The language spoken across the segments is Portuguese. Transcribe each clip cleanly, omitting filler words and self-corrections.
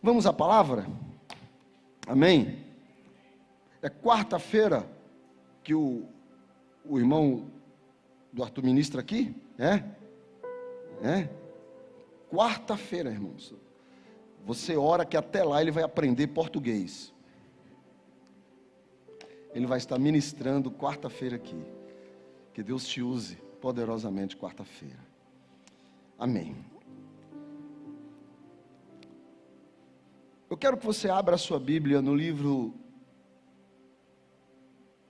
Vamos à palavra? Amém? É quarta-feira que o irmão do Arthur ministra aqui? Quarta-feira, irmãos. Você ora que até lá ele vai aprender português. Ele vai estar ministrando quarta-feira aqui. Que Deus te use poderosamente quarta-feira. Amém. Eu quero que você abra a sua Bíblia no livro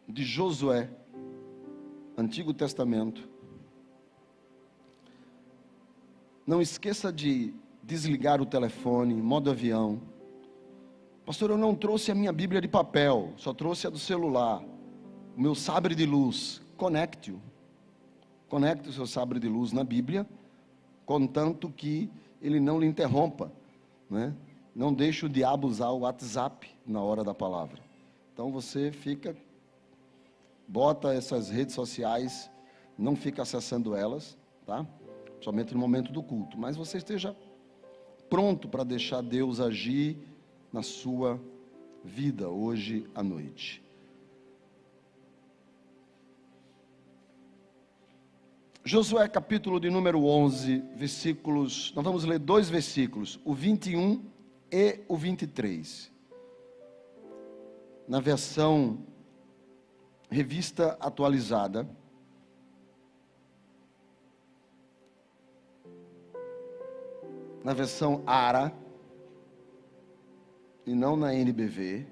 de Josué, Antigo Testamento. Não esqueça de desligar o telefone, modo avião. Pastor, eu não trouxe a minha Bíblia de papel, só trouxe a do celular. O meu sabre de luz, conecte-o. Conecte o seu sabre de luz na Bíblia, contanto que ele não lhe interrompa, né? Não deixe o diabo usar o WhatsApp na hora da palavra. Então você bota essas redes sociais, não fica acessando elas, tá? Somente no momento do culto. Mas você esteja pronto para deixar Deus agir na sua vida hoje à noite. Josué capítulo de número 11, versículos, nós vamos ler dois versículos, o 21 e o 23. Na versão revista atualizada. Na versão ARA, e não na NBV.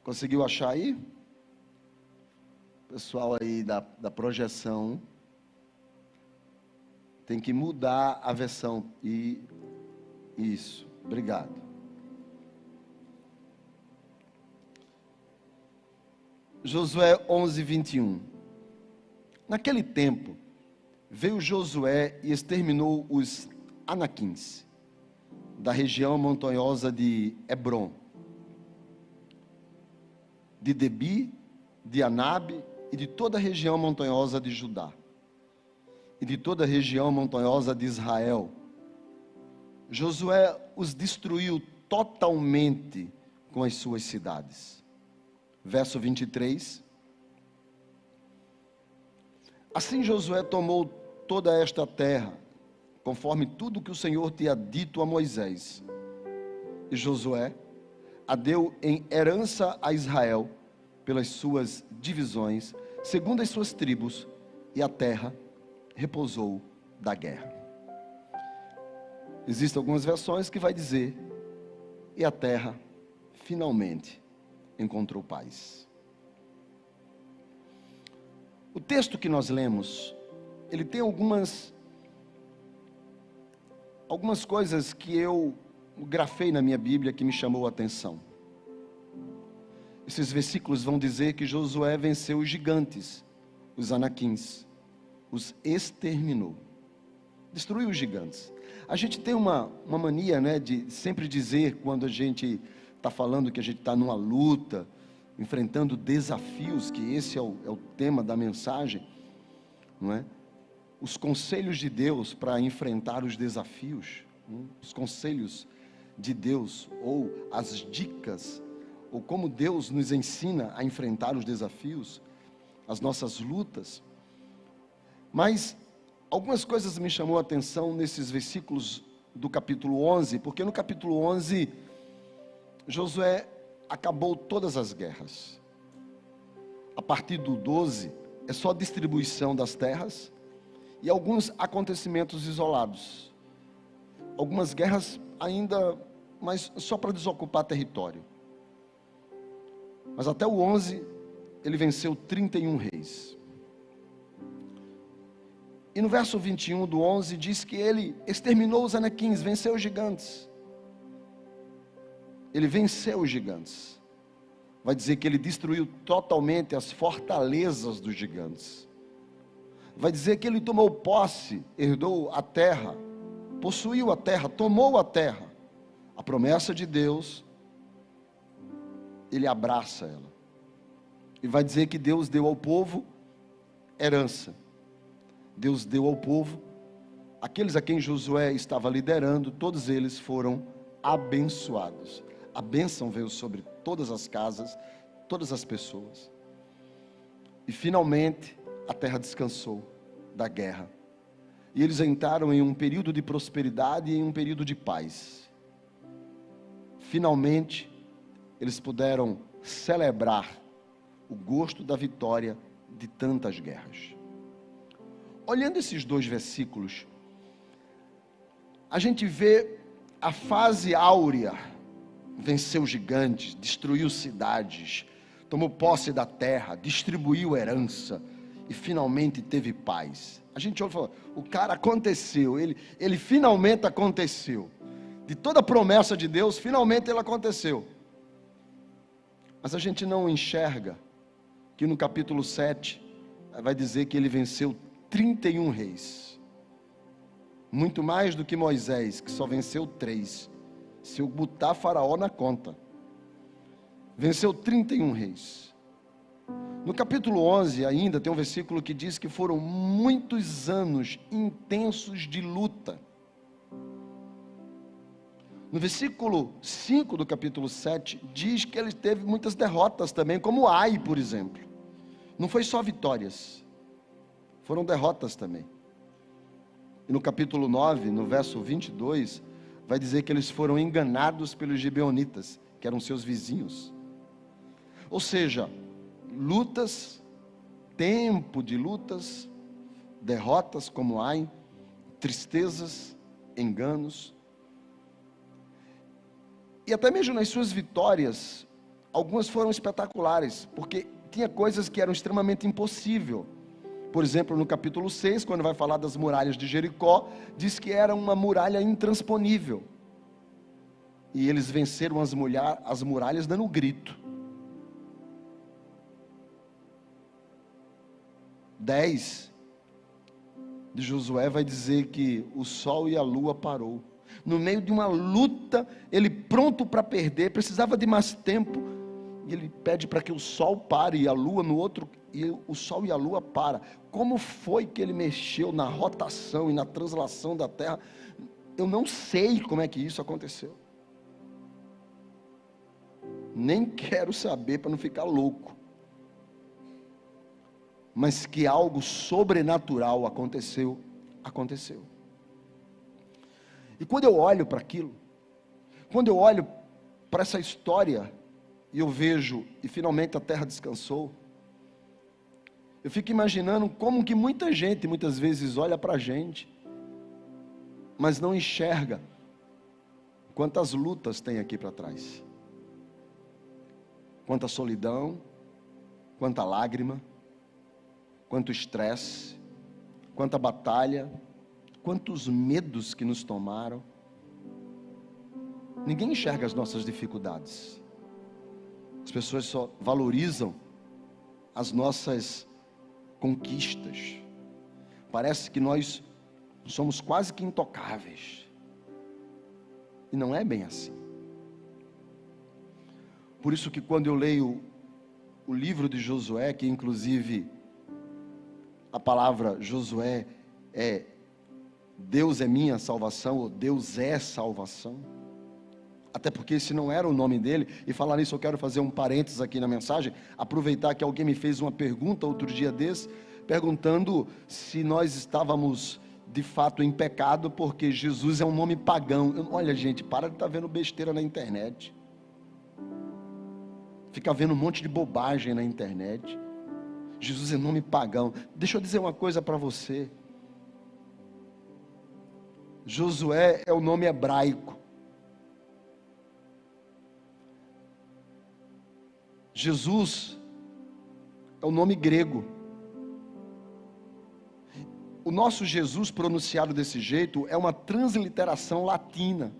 Conseguiu achar aí? Pessoal aí da projeção, tem que mudar a versão. Isso, obrigado. Josué 11, 21. Naquele tempo, veio Josué e exterminou os Anaquins, da região montanhosa de Hebron, de Debi, de Anabe e de toda a região montanhosa de Judá, e de toda a região montanhosa de Israel. Josué os destruiu totalmente com as suas cidades. Verso 23. Assim Josué tomou toda esta terra, conforme tudo que o Senhor tinha dito a Moisés. E Josué a deu em herança a Israel, pelas suas divisões, segundo as suas tribos, e a terra repousou da guerra. Existem algumas versões que vai dizer, e a terra finalmente encontrou paz. O texto que nós lemos, ele tem algumas coisas que eu grafei na minha Bíblia que me chamou a atenção. Esses versículos vão dizer que Josué venceu os gigantes, os anaquins, os exterminou, destruiu os gigantes. A gente tem uma mania, né, de sempre dizer, quando a gente está falando que a gente está numa luta, enfrentando desafios, que esse é o tema da mensagem, não é? Os conselhos de Deus para enfrentar os desafios, os conselhos de Deus, ou as dicas, ou como Deus nos ensina a enfrentar os desafios, as nossas lutas. Mas algumas coisas me chamou a atenção nesses versículos do capítulo 11, porque no capítulo 11, Josué acabou todas as guerras. A partir do 12, é só distribuição das terras e alguns acontecimentos isolados. Algumas guerras ainda, mas só para desocupar território. Mas até o 11, ele venceu 31 reis. E no verso 21 do 11, diz que ele exterminou os anaquins, venceu os gigantes. Ele venceu os gigantes. Vai dizer que ele destruiu totalmente as fortalezas dos gigantes. Vai dizer que ele tomou posse, herdou a terra, possuiu a terra, tomou a terra. A promessa de Deus, ele abraça ela. E vai dizer que Deus deu ao povo herança. Deus deu ao povo aqueles a quem Josué estava liderando, todos eles foram abençoados. A bênção veio sobre todas as casas, todas as pessoas. E finalmente a terra descansou da guerra. E eles entraram em um período de prosperidade e em um período de paz. Finalmente, eles puderam celebrar o gosto da vitória de tantas guerras. Olhando esses 2 versículos, a gente vê a fase áurea: venceu gigantes, destruiu cidades, tomou posse da terra, distribuiu herança e finalmente teve paz. A gente olha e fala, o cara aconteceu, ele finalmente aconteceu. De toda a promessa de Deus, finalmente ele aconteceu. Mas a gente não enxerga que no capítulo 7 vai dizer que ele venceu 31 reis. Muito mais do que Moisés, que só venceu 3. Se eu botar Faraó na conta. Venceu 31 reis. No capítulo 11 ainda tem um versículo que diz que foram muitos anos intensos de luta. No versículo 5 do capítulo 7, diz que ele teve muitas derrotas também, como Ai, por exemplo. Não foi só vitórias, foram derrotas também. E no capítulo 9, no verso 22, vai dizer que eles foram enganados pelos gibeonitas, que eram seus vizinhos. Ou seja, lutas, tempo de lutas, derrotas como Ai, tristezas, enganos. E até mesmo nas suas vitórias, algumas foram espetaculares, porque tinha coisas que eram extremamente impossíveis. Por exemplo, no capítulo 6, quando vai falar das muralhas de Jericó, diz que era uma muralha intransponível. E eles venceram as muralhas dando grito. 10 de Josué vai dizer que o sol e a lua parou. No meio de uma luta, ele pronto para perder, precisava de mais tempo, e ele pede para que o sol pare e a lua no outro, e o sol e a lua param. Como foi que ele mexeu na rotação e na translação da terra? Eu não sei como é que isso aconteceu. Nem quero saber para não ficar louco. Mas que algo sobrenatural aconteceu. E quando eu olho para aquilo, quando eu olho para essa história, e eu vejo, e finalmente a terra descansou, eu fico imaginando como que muita gente, muitas vezes olha para a gente, mas não enxerga quantas lutas tem aqui para trás, quanta solidão, quanta lágrima, quanto estresse, quanta batalha, quantos medos que nos tomaram. Ninguém enxerga as nossas dificuldades. As pessoas só valorizam as nossas conquistas. Parece que nós somos quase que intocáveis. E não é bem assim. Por isso que quando eu leio o livro de Josué, que inclusive a palavra Josué é Deus é minha salvação, ou Deus é salvação. Até porque esse não era o nome dele. E falar nisso eu quero fazer um parênteses aqui na mensagem. Aproveitar que alguém me fez uma pergunta outro dia desse, perguntando se nós estávamos de fato em pecado, porque Jesus é um nome pagão. Olha gente, para de estar vendo besteira na internet. Fica vendo um monte de bobagem na internet. Jesus é nome pagão. Deixa eu dizer uma coisa para você. Josué é o nome hebraico. Jesus é o nome grego. O nosso Jesus pronunciado desse jeito é uma transliteração latina.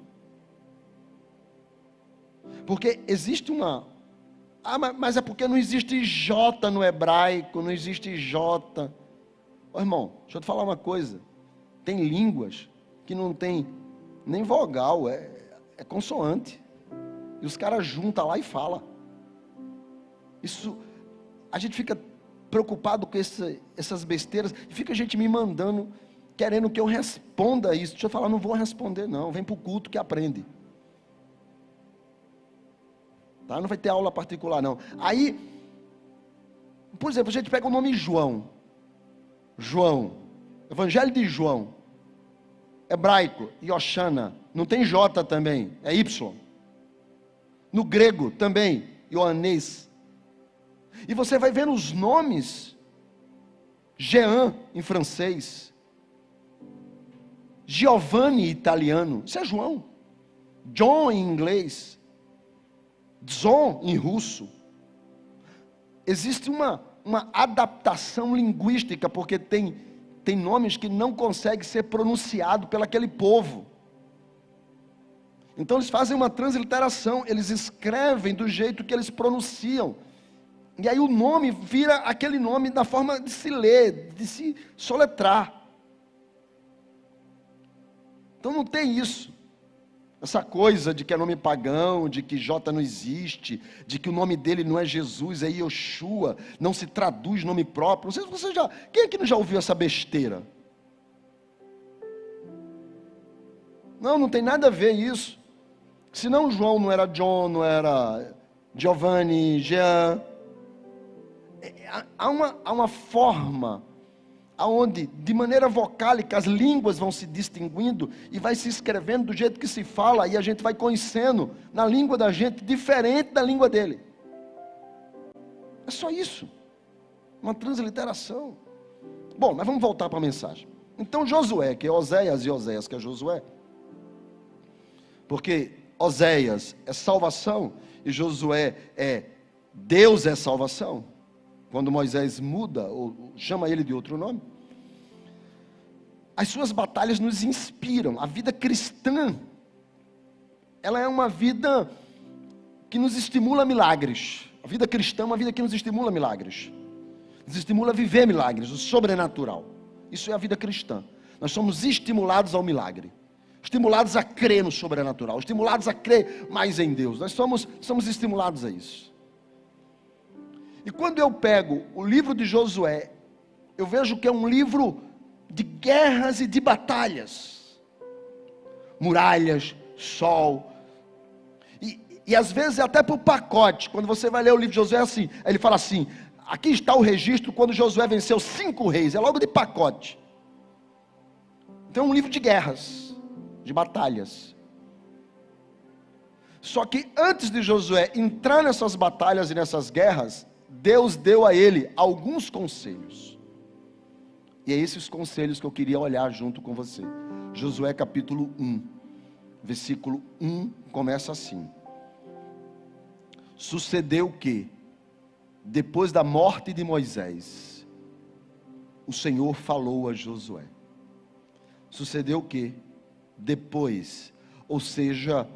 Porque existe uma... mas é porque não existe J no hebraico, não existe J. Ô irmão, deixa eu te falar uma coisa. Tem línguas que não tem nem vogal, é consoante. E os caras juntam lá e falam. Isso, a gente fica preocupado com essas besteiras, e fica a gente me mandando querendo que eu responda isso. Deixa eu falar, não vou responder não, vem para o culto que aprende. Tá? Não vai ter aula particular não. Aí, por exemplo, a gente pega o nome João. João, Evangelho de João, hebraico, Yoshana, não tem J também, é Y. No grego também, Ioanês. E você vai vendo os nomes, Jean em francês, Giovanni italiano, isso é João. John em inglês, Dzon em russo. Existe uma adaptação linguística, porque tem nomes que não conseguem ser pronunciados pelaquele povo. Então eles fazem uma transliteração, eles escrevem do jeito que eles pronunciam. E aí o nome vira aquele nome da forma de se ler, de se soletrar. Então não tem isso. Essa coisa de que é nome pagão, de que J não existe, de que o nome dele não é Jesus, é Yoshua, não se traduz nome próprio. Não sei se você já... Quem aqui não já ouviu essa besteira? Não tem nada a ver isso. Senão João não era John, não era Giovanni, Jean. Há uma forma aonde de maneira vocálica as línguas vão se distinguindo e vai se escrevendo do jeito que se fala, e a gente vai conhecendo na língua da gente diferente da língua dele. É só isso, uma transliteração. Bom, mas vamos voltar para a mensagem. Então Josué, que é Oséias, e Oséias, que é Josué, porque Oséias é salvação e Josué é Deus é salvação. Quando Moisés muda, ou chama ele de outro nome, as suas batalhas nos inspiram. A vida cristã, ela é uma vida que nos estimula milagres. A vida cristã é uma vida que nos estimula milagres. Nos estimula a viver milagres, o sobrenatural. Isso é a vida cristã. Nós somos estimulados ao milagre. Estimulados a crer no sobrenatural. Estimulados a crer mais em Deus. Nós somos estimulados a isso. E quando eu pego o livro de Josué, eu vejo que é um livro de guerras e de batalhas. Muralhas, sol. E às vezes até por pacote. Quando você vai ler o livro de Josué, assim, ele fala assim, aqui está o registro quando Josué venceu 5 reis. É logo de pacote. Então é um livro de guerras, de batalhas. Só que antes de Josué entrar nessas batalhas e nessas guerras, Deus deu a ele alguns conselhos. E é esses conselhos que eu queria olhar junto com você. Josué capítulo 1, versículo 1, começa assim. Sucedeu que, depois da morte de Moisés, o Senhor falou a Josué. Sucedeu que, depois, ou seja,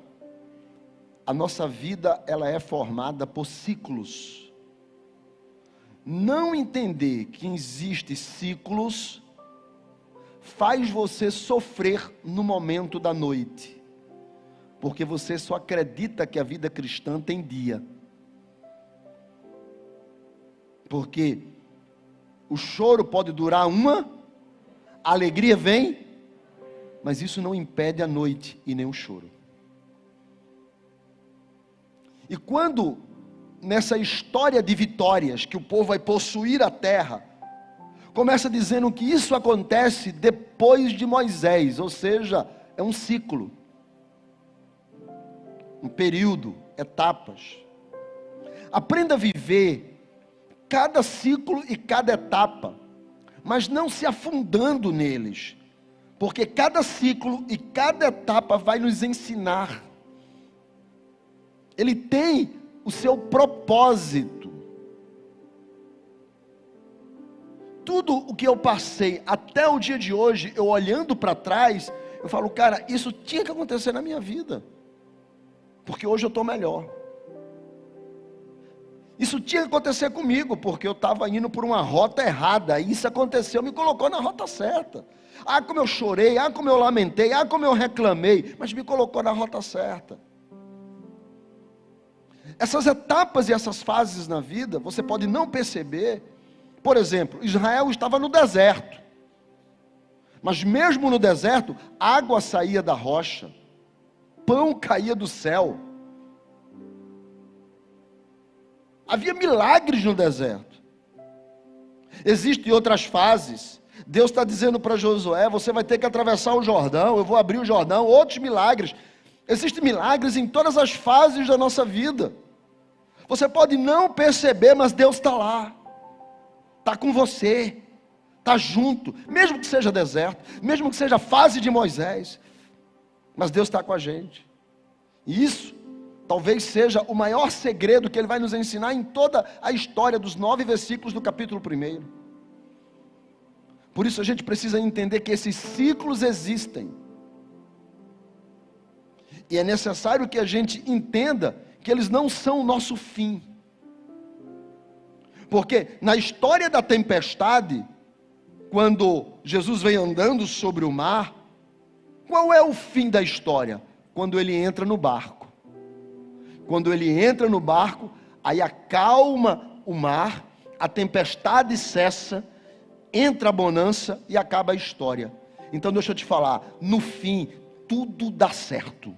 a nossa vida ela é formada por ciclos. Não entender que existem ciclos faz você sofrer no momento da noite, porque você só acredita que a vida cristã tem dia, porque o choro pode durar a alegria vem, mas isso não impede a noite e nem o choro. E quando nessa história de vitórias, que o povo vai possuir a terra, começa dizendo que isso acontece depois de Moisés, ou seja, é um ciclo, um período, etapas. Aprenda a viver cada ciclo e cada etapa, mas não se afundando neles, porque cada ciclo e cada etapa vai nos ensinar. Ele tem o seu propósito. Tudo o que eu passei até o dia de hoje, eu olhando para trás, eu falo, cara, isso tinha que acontecer na minha vida, porque hoje eu estou melhor. Isso tinha que acontecer comigo, porque eu estava indo por uma rota errada, e isso aconteceu, me colocou na rota certa. Ah, como eu chorei, ah, como eu lamentei, ah, como eu reclamei, mas me colocou na rota certa. Essas etapas e essas fases na vida, você pode não perceber. Por exemplo, Israel estava no deserto, Mas mesmo no deserto, água saía da rocha, pão caía do céu. Havia milagres no deserto. Existem outras fases. Deus está dizendo para Josué: você vai ter que atravessar o Jordão, eu vou abrir o Jordão, outros milagres. Existem milagres em todas as fases da nossa vida. Você pode não perceber, mas Deus está lá, está com você, está junto, mesmo que seja deserto, mesmo que seja a fase de Moisés, mas Deus está com a gente. E isso talvez seja o maior segredo que Ele vai nos ensinar em toda a história dos 9 versículos do capítulo 1. Por isso a gente precisa entender que esses ciclos existem. E é necessário que a gente entenda que eles não são o nosso fim. Porque na história da tempestade, quando Jesus vem andando sobre o mar, qual é o fim da história? Quando ele entra no barco. Quando ele entra no barco, aí acalma o mar, a tempestade cessa, entra a bonança e acaba a história. Então deixa eu te falar, no fim, tudo dá certo.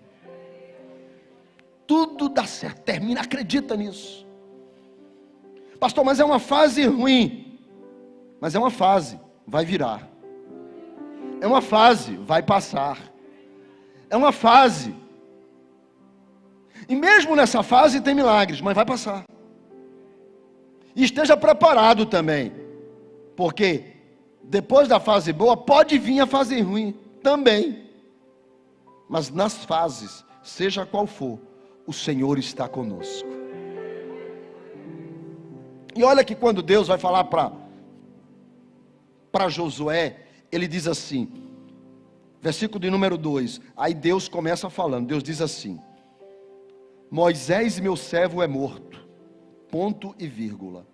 Tudo dá certo, termina, acredita nisso. Pastor, mas é uma fase ruim. Mas é uma fase, vai virar. É uma fase, vai passar. É uma fase. E mesmo nessa fase tem milagres, mas vai passar. E esteja preparado também. Porque depois da fase boa, pode vir a fase ruim também. Mas nas fases, seja qual for, o Senhor está conosco. E olha que quando Deus vai falar para Josué, Ele diz assim, versículo de número 2, aí Deus começa falando, Deus diz assim: Moisés, meu servo, é morto, ponto e vírgula.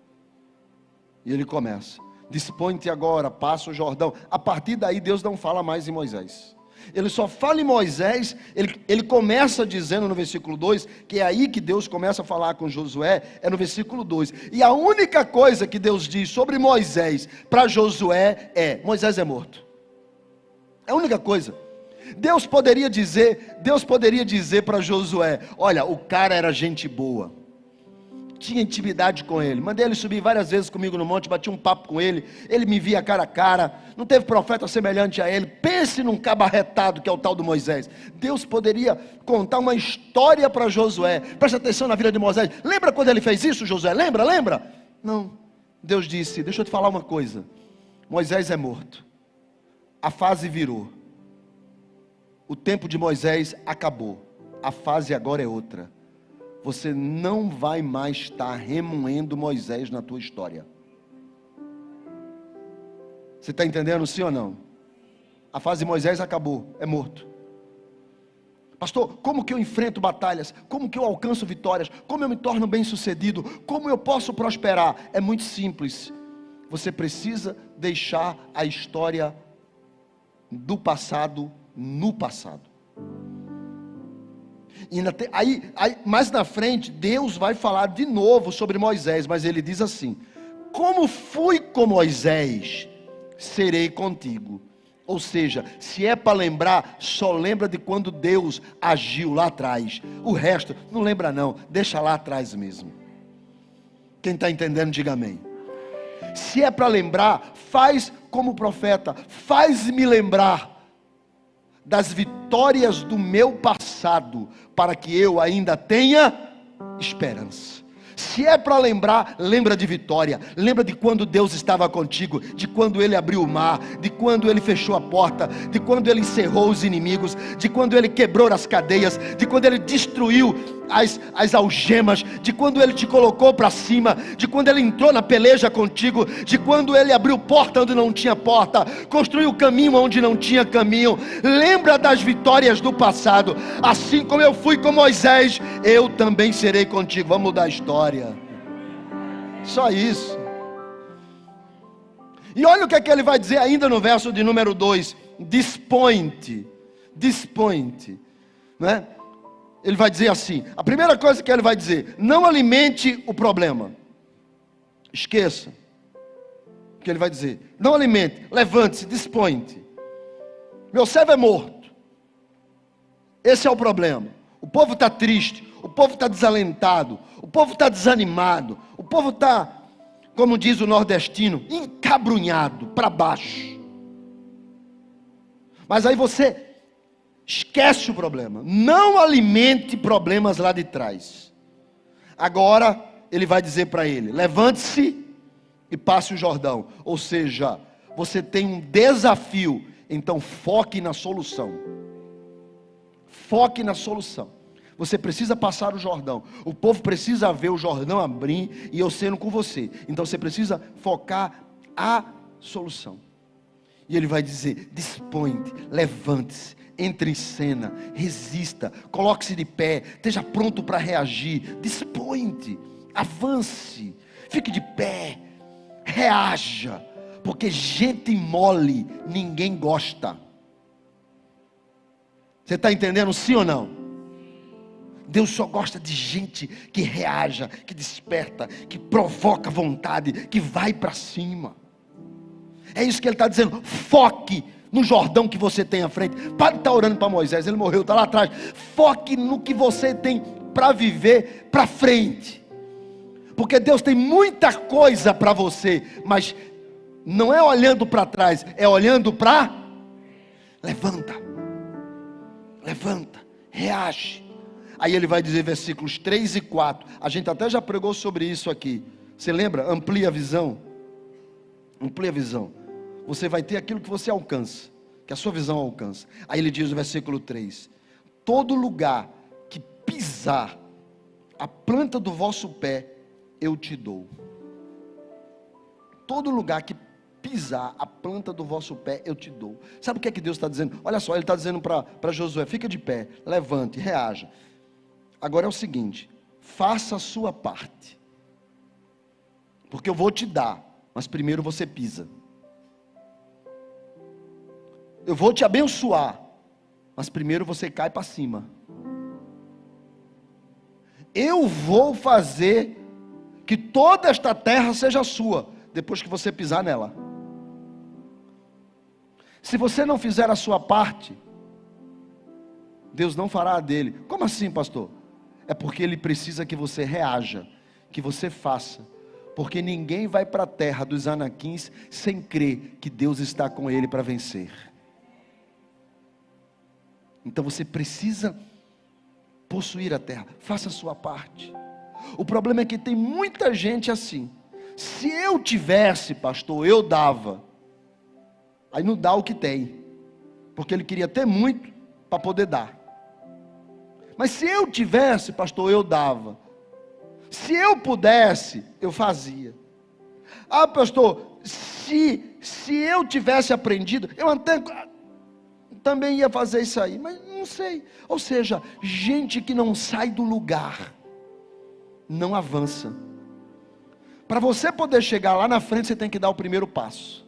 E ele começa: dispõe-te agora, passa o Jordão. A partir daí Deus não fala mais em Moisés. Ele só fala em Moisés. Ele começa dizendo no versículo 2, que é aí que Deus começa a falar com Josué, é no versículo 2. E a única coisa que Deus diz sobre Moisés para Josué é: Moisés é morto. É a única coisa. Deus poderia dizer para Josué: olha, o cara era gente boa, tinha intimidade com ele, mandei ele subir várias vezes comigo no monte, bati um papo com ele, ele me via cara a cara, não teve profeta semelhante a ele. Pense num cabo arretado que é o tal do Moisés. Deus poderia contar uma história para Josué. Presta atenção na vida de Moisés. Lembra quando ele fez isso, Josué? Lembra? Não. Deus disse: deixa eu te falar uma coisa, Moisés é morto, a fase virou, o tempo de Moisés acabou, a fase agora é outra. Você não vai mais estar remoendo Moisés na tua história. Você está entendendo, sim ou não? A fase de Moisés acabou, é morto. Pastor, como que eu enfrento batalhas? Como que eu alcanço vitórias? Como eu me torno bem-sucedido? Como eu posso prosperar? É muito simples. Você precisa deixar a história do passado no passado. E aí, mais na frente, Deus vai falar de novo sobre Moisés, mas ele diz assim: como fui com Moisés, serei contigo. Ou seja, se é para lembrar, só lembra de quando Deus agiu lá atrás. O resto, não lembra não, deixa lá atrás mesmo. Quem está entendendo, diga amém. Se é para lembrar, faz como profeta, faz-me lembrar das vitórias do meu passado, para que eu ainda tenha esperança. Se é para lembrar, lembra de vitória, lembra de quando Deus estava contigo, de quando Ele abriu o mar, de quando Ele fechou a porta, de quando Ele encerrou os inimigos, de quando Ele quebrou as cadeias, de quando Ele destruiu as algemas, de quando Ele te colocou para cima, de quando Ele entrou na peleja contigo, de quando Ele abriu porta onde não tinha porta, construiu caminho onde não tinha caminho. Lembra das vitórias do passado. Assim como eu fui com Moisés, eu também serei contigo. Vamos mudar a história. Só isso. E olha o que é que ele vai dizer ainda no verso de número 2: dispõe-te, né? Ele vai dizer assim, a primeira coisa que ele vai dizer: não alimente o problema. Esqueça o que ele vai dizer. Não alimente, levante-se, dispõe-te. Meu servo é morto. Esse é o problema. O povo está triste, o povo está desalentado, o povo está desanimado, o povo está, como diz o nordestino, encabrunhado para baixo. Mas aí você esquece o problema. Não alimente problemas lá de trás. Agora ele vai dizer para ele: levante-se e passe o Jordão. Ou seja, você tem um desafio. Então foque na solução. Foque na solução. Você precisa passar o Jordão. O povo precisa ver o Jordão abrir e eu sendo com você. Então você precisa focar a solução. E ele vai dizer: dispõe-te, levante-se, entre em cena, resista, coloque-se de pé, esteja pronto para reagir. Dispõe-te, avance, fique de pé, reaja, porque gente mole ninguém gosta. Você está entendendo, sim ou não? Deus só gosta de gente que reaja, que desperta, que provoca vontade, que vai para cima. É isso que ele está dizendo. Foque no Jordão que você tem à frente. Para de estar orando para Moisés, ele morreu, está lá atrás. Foque no que você tem para viver para frente. Porque Deus tem muita coisa para você, mas não é olhando para trás, é olhando para... Levanta, reage. Aí ele vai dizer versículos 3 e 4. A gente até já pregou sobre isso aqui. Você lembra? Amplia a visão. Amplia a visão. Você vai ter aquilo que você alcança, que a sua visão alcança. Aí ele diz no versículo 3: todo lugar que pisar a planta do vosso pé, eu te dou. Todo lugar que pisar a planta do vosso pé, eu te dou. Sabe o que é que Deus está dizendo? Olha só, ele está dizendo para Josué: fica de pé, levante, reaja. Agora é o seguinte: faça a sua parte, porque eu vou te dar, mas primeiro você pisa. Eu vou te abençoar, mas primeiro você cai para cima. Eu vou fazer que toda esta terra seja sua, depois que você pisar nela. Se você não fizer a sua parte, Deus não fará a dele. Como assim, pastor? É porque Ele precisa que você reaja, que você faça. Porque ninguém vai para a terra dos Anaquins sem crer que Deus está com ele para vencer. Então você precisa possuir a terra. Faça a sua parte. O problema é que tem muita gente assim. Se eu tivesse, pastor, eu dava. Aí não dá o que tem, porque ele queria ter muito para poder dar. Mas se eu tivesse, pastor, eu dava. Se eu pudesse, eu fazia. Ah, pastor, se eu tivesse aprendido, eu até também ia fazer isso aí, mas não sei. Ou seja, gente que não sai do lugar, não avança. Para você poder chegar lá na frente, você tem que dar o primeiro passo.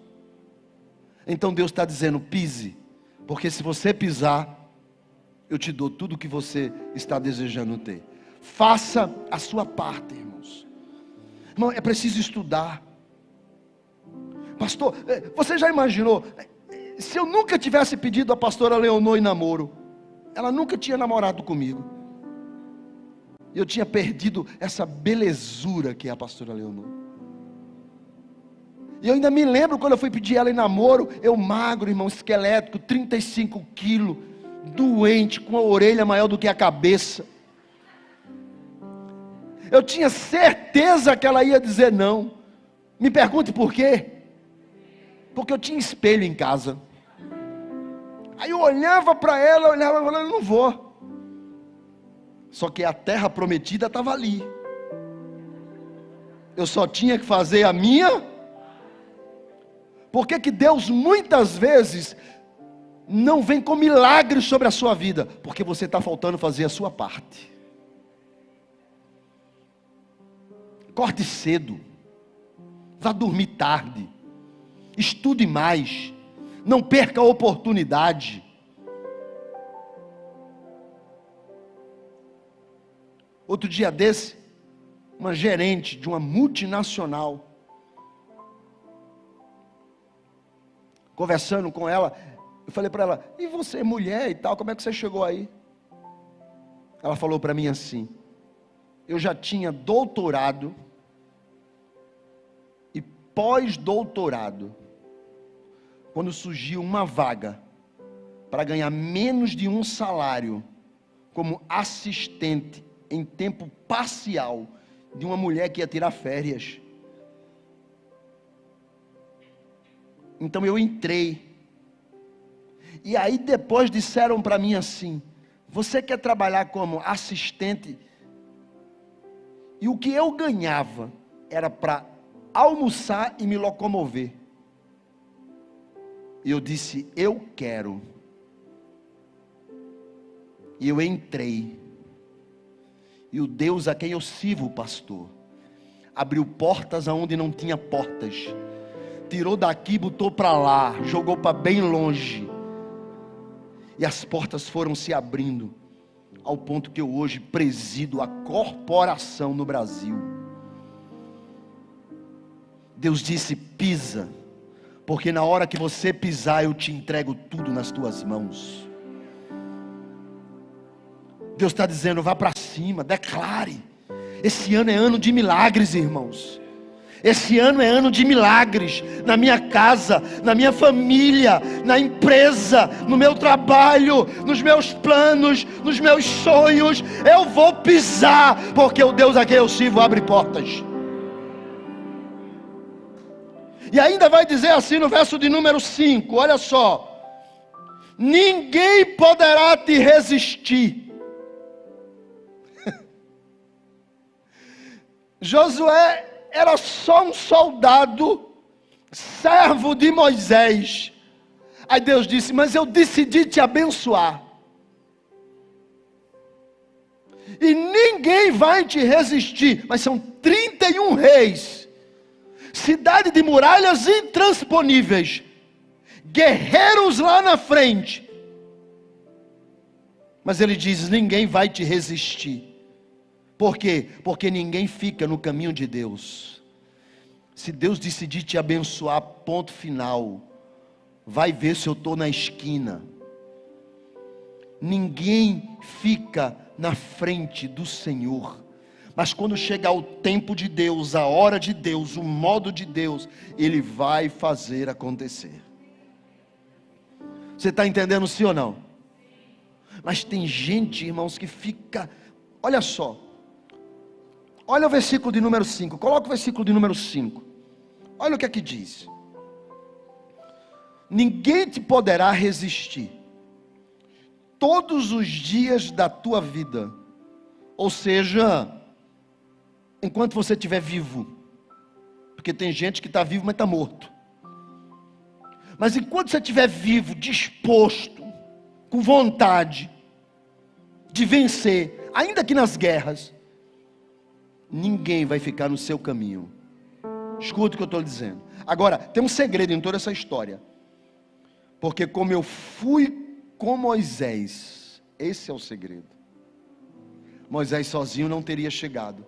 Então Deus está dizendo: pise, porque se você pisar, eu te dou tudo o que você está desejando ter. Faça a sua parte, irmãos. Irmão, é preciso estudar. Pastor, você já imaginou, se eu nunca tivesse pedido a pastora Leonor em namoro, ela nunca tinha namorado comigo, eu tinha perdido essa belezura que é a pastora Leonor. E eu ainda me lembro quando eu fui pedir ela em namoro, eu magro, irmão, esquelético, 35 quilos, doente, com a orelha maior do que a cabeça. Eu tinha certeza que ela ia dizer não. Me pergunte por quê? Porque eu tinha espelho em casa. Aí eu olhava para ela, olhava e falava: não vou. Só que a terra prometida estava ali. Eu só tinha que fazer a minha. Por que Deus muitas vezes não vem com milagres sobre a sua vida? Porque você está faltando fazer a sua parte. Acorde cedo, vá dormir tarde, estude mais, não perca a oportunidade. Outro dia desse, uma gerente de uma multinacional, conversando com ela, Eu falei para ela: e você, mulher e tal, como é que você chegou aí? Ela falou para mim assim: eu já tinha doutorado e pós-doutorado, quando surgiu uma vaga para ganhar menos de um salário como assistente em tempo parcial de uma mulher que ia tirar férias. Então eu entrei. E aí depois disseram para mim assim: você quer trabalhar como assistente? E o que eu ganhava era para almoçar e me locomover. E eu disse: eu quero. E eu entrei. E o Deus a quem eu sirvo, pastor, abriu portas aonde não tinha portas. Tirou daqui, botou para lá, jogou para bem longe. E as portas foram se abrindo, ao ponto que eu hoje presido a corporação no Brasil. Deus disse: pisa, porque na hora que você pisar, eu te entrego tudo nas tuas mãos. Deus está dizendo: vá para cima, declare. Esse ano é ano de milagres, irmãos. Esse ano é ano de milagres, na minha casa, na minha família, na empresa, no meu trabalho, nos meus planos, nos meus sonhos. Eu vou pisar, porque o Deus a quem eu sirvo abre portas. E ainda vai dizer assim no verso de número 5, olha só: ninguém poderá te resistir. Josué era só um soldado, servo de Moisés. Aí Deus disse: mas eu decidi te abençoar, e ninguém vai te resistir. Mas são 31 reis, cidade de muralhas intransponíveis, guerreiros lá na frente. Mas ele diz: ninguém vai te resistir. Por quê? Porque ninguém fica no caminho de Deus. Se Deus decidir te abençoar, ponto final, vai ver se eu estou na esquina. Ninguém fica na frente do Senhor. Mas quando chegar o tempo de Deus, a hora de Deus, o modo de Deus, Ele vai fazer acontecer. Você está entendendo, sim ou não? Mas tem gente, irmãos, que fica... Olha só. Olha o versículo de número 5. Coloca o versículo de número 5. Olha o que aqui diz: ninguém te poderá resistir todos os dias da tua vida. Ou seja, enquanto você estiver vivo. Porque tem gente que está vivo, mas está morto. Mas enquanto você estiver vivo, disposto, com vontade de vencer, ainda que nas guerras, ninguém vai ficar no seu caminho. Escuta o que eu estou dizendo. Agora, tem um segredo em toda essa história. Porque como eu fui com Moisés, esse é o segredo. Moisés sozinho não teria chegado,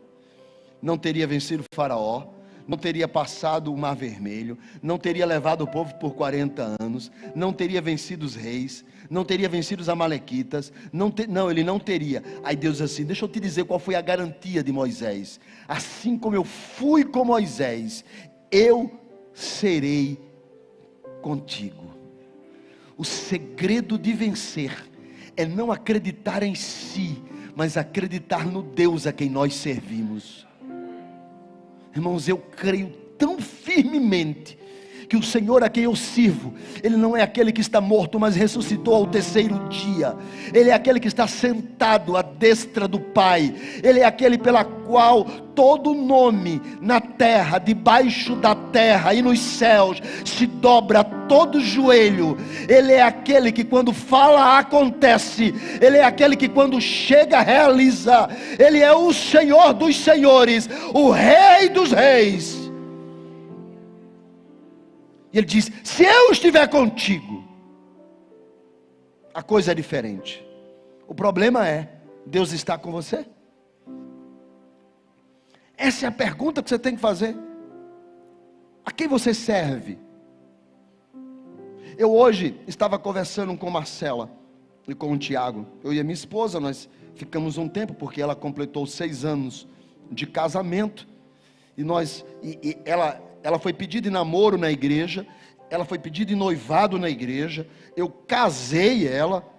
não teria vencido o faraó, não teria passado o mar vermelho, não teria levado o povo por 40 anos, não teria vencido os reis, não teria vencido os amalequitas, não, ele não teria. Aí Deus diz assim: deixa eu te dizer qual foi a garantia de Moisés. Assim como eu fui com Moisés, eu serei contigo. O segredo de vencer é não acreditar em si, mas acreditar no Deus a quem nós servimos. Irmãos, eu creio tão firmemente que o Senhor a quem eu sirvo, Ele não é aquele que está morto, mas ressuscitou ao terceiro dia. Ele é aquele que está sentado à destra do Pai. Ele é aquele pela qual todo nome na terra, debaixo da terra e nos céus, se dobra todo joelho. Ele é aquele que quando fala acontece. Ele é aquele que quando chega realiza. Ele é o Senhor dos senhores, o Rei dos reis. E ele diz: se eu estiver contigo, a coisa é diferente. O problema é, Deus está com você? Essa é a pergunta que você tem que fazer. A quem você serve? Eu hoje estava conversando com Marcela e com o Tiago. Eu e a minha esposa, nós ficamos um tempo, porque ela completou 6 anos de casamento. E ela foi pedida em namoro na igreja, ela foi pedida em noivado na igreja, eu casei ela.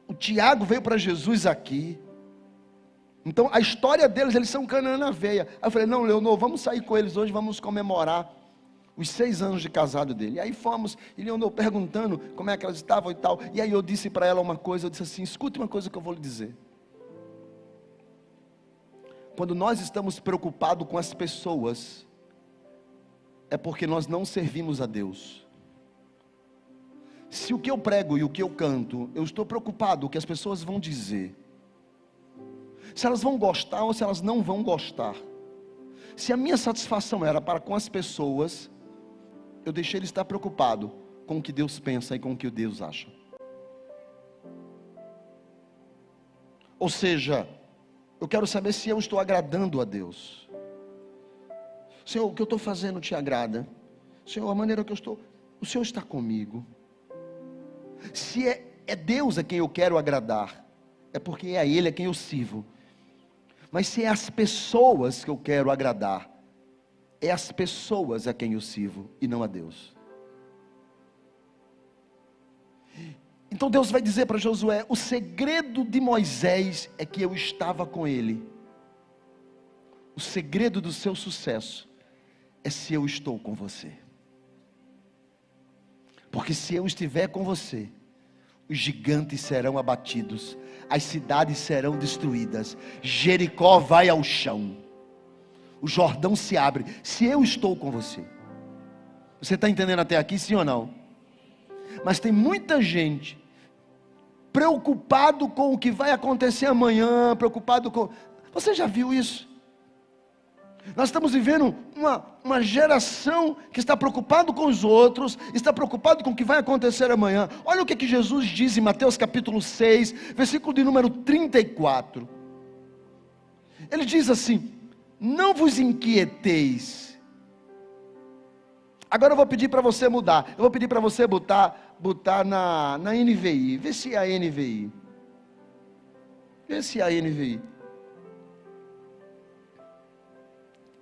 O Tiago veio para Jesus aqui. Então a história deles, eles são Canaã na veia. Aí eu falei, não, Leonor, vamos sair com eles hoje, vamos comemorar os 6 anos de casado dele. E aí fomos, e Leonor perguntando como é que elas estavam e tal. E aí eu disse para ela uma coisa, eu disse assim, escute uma coisa que eu vou lhe dizer. Quando nós estamos preocupados com as pessoas, é porque nós não servimos a Deus. Se o que eu prego e o que eu canto, eu estou preocupado com o que as pessoas vão dizer, se elas vão gostar ou se elas não vão gostar, se a minha satisfação era para com as pessoas, eu deixei de estar preocupado com o que Deus pensa e com o que Deus acha. Ou seja, eu quero saber se eu estou agradando a Deus. Senhor, o que eu estou fazendo te agrada? Senhor, a maneira que eu estou, o Senhor está comigo. Se é Deus a quem eu quero agradar, é porque é a Ele a quem eu sirvo. Mas se é as pessoas que eu quero agradar, é as pessoas a quem eu sirvo e não a Deus. Então Deus vai dizer para Josué, o segredo de Moisés é que eu estava com ele. O segredo do seu sucesso é se eu estou com você. Porque se eu estiver com você, os gigantes serão abatidos, as cidades serão destruídas, Jericó vai ao chão, o Jordão se abre, se eu estou com você. Você está entendendo até aqui, sim ou não? Mas tem muita gente preocupado com o que vai acontecer amanhã, preocupado com... Você já viu isso? Nós estamos vivendo uma geração que está preocupado com os outros, está preocupado com o que vai acontecer amanhã. Olha o que Jesus diz em Mateus capítulo 6, versículo de número 34. Ele diz assim, não vos inquieteis. Agora eu vou pedir para você mudar, eu vou pedir para você botar na NVI, vê se é a NVI. Vê se é a NVI.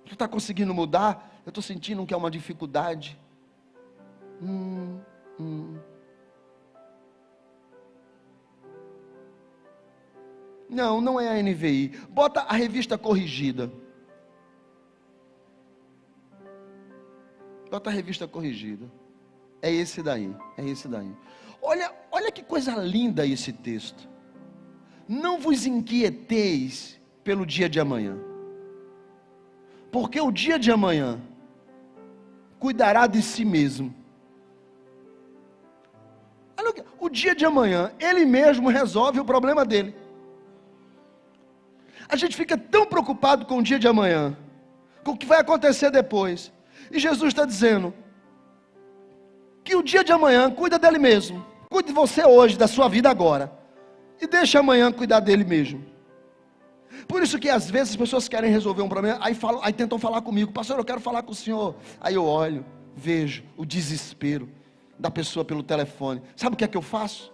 Tu está conseguindo mudar? Eu estou sentindo que é uma dificuldade. Não é a NVI. Bota a revista corrigida. Bota a revista corrigida. É esse daí. Olha que coisa linda esse texto. Não vos inquieteis pelo dia de amanhã, porque o dia de amanhã cuidará de si mesmo. O dia de amanhã, ele mesmo resolve o problema dele. A gente fica tão preocupado com o dia de amanhã, com o que vai acontecer depois. E Jesus está dizendo que o dia de amanhã cuida dele mesmo. Cuide de você hoje, da sua vida agora, e deixa amanhã cuidar dele mesmo. Por isso que às vezes as pessoas querem resolver um problema, aí tentam falar comigo, pastor, eu quero falar com o senhor. Aí eu olho, vejo o desespero da pessoa pelo telefone. Sabe o que é que eu faço?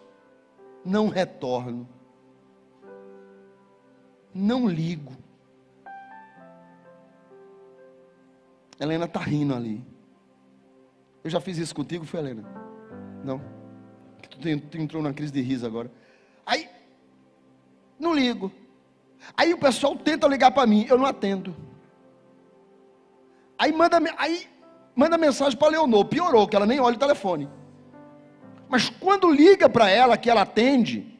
Não retorno, não ligo. Helena está rindo ali. Eu já fiz isso contigo, foi, Helena? Não? Tu entrou na crise de riso agora. Aí, não ligo. Aí o pessoal tenta ligar para mim, eu não atendo. Aí manda mensagem para Leonor, piorou, que ela nem olha o telefone. Mas quando liga para ela, que ela atende,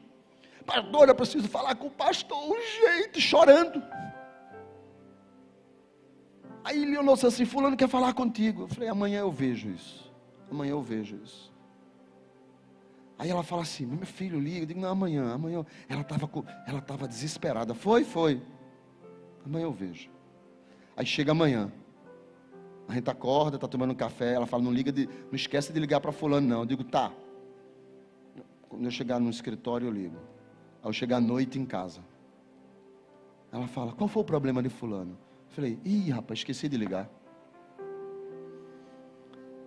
pastor, eu preciso falar com o pastor, urgente, chorando. Aí Leonor disse assim, fulano quer falar contigo. Eu falei, amanhã eu vejo isso. Aí ela fala assim, meu filho liga. Eu digo, não, amanhã. Ela estava desesperada. Foi. Amanhã eu vejo. Aí chega amanhã. A gente acorda, está tomando um café. Ela fala, não esquece de ligar para fulano não. Eu digo, tá. Quando eu chegar no escritório eu ligo. Aí eu chegar à noite em casa. Ela fala, qual foi o problema de fulano? Eu falei, ih rapaz, esqueci de ligar.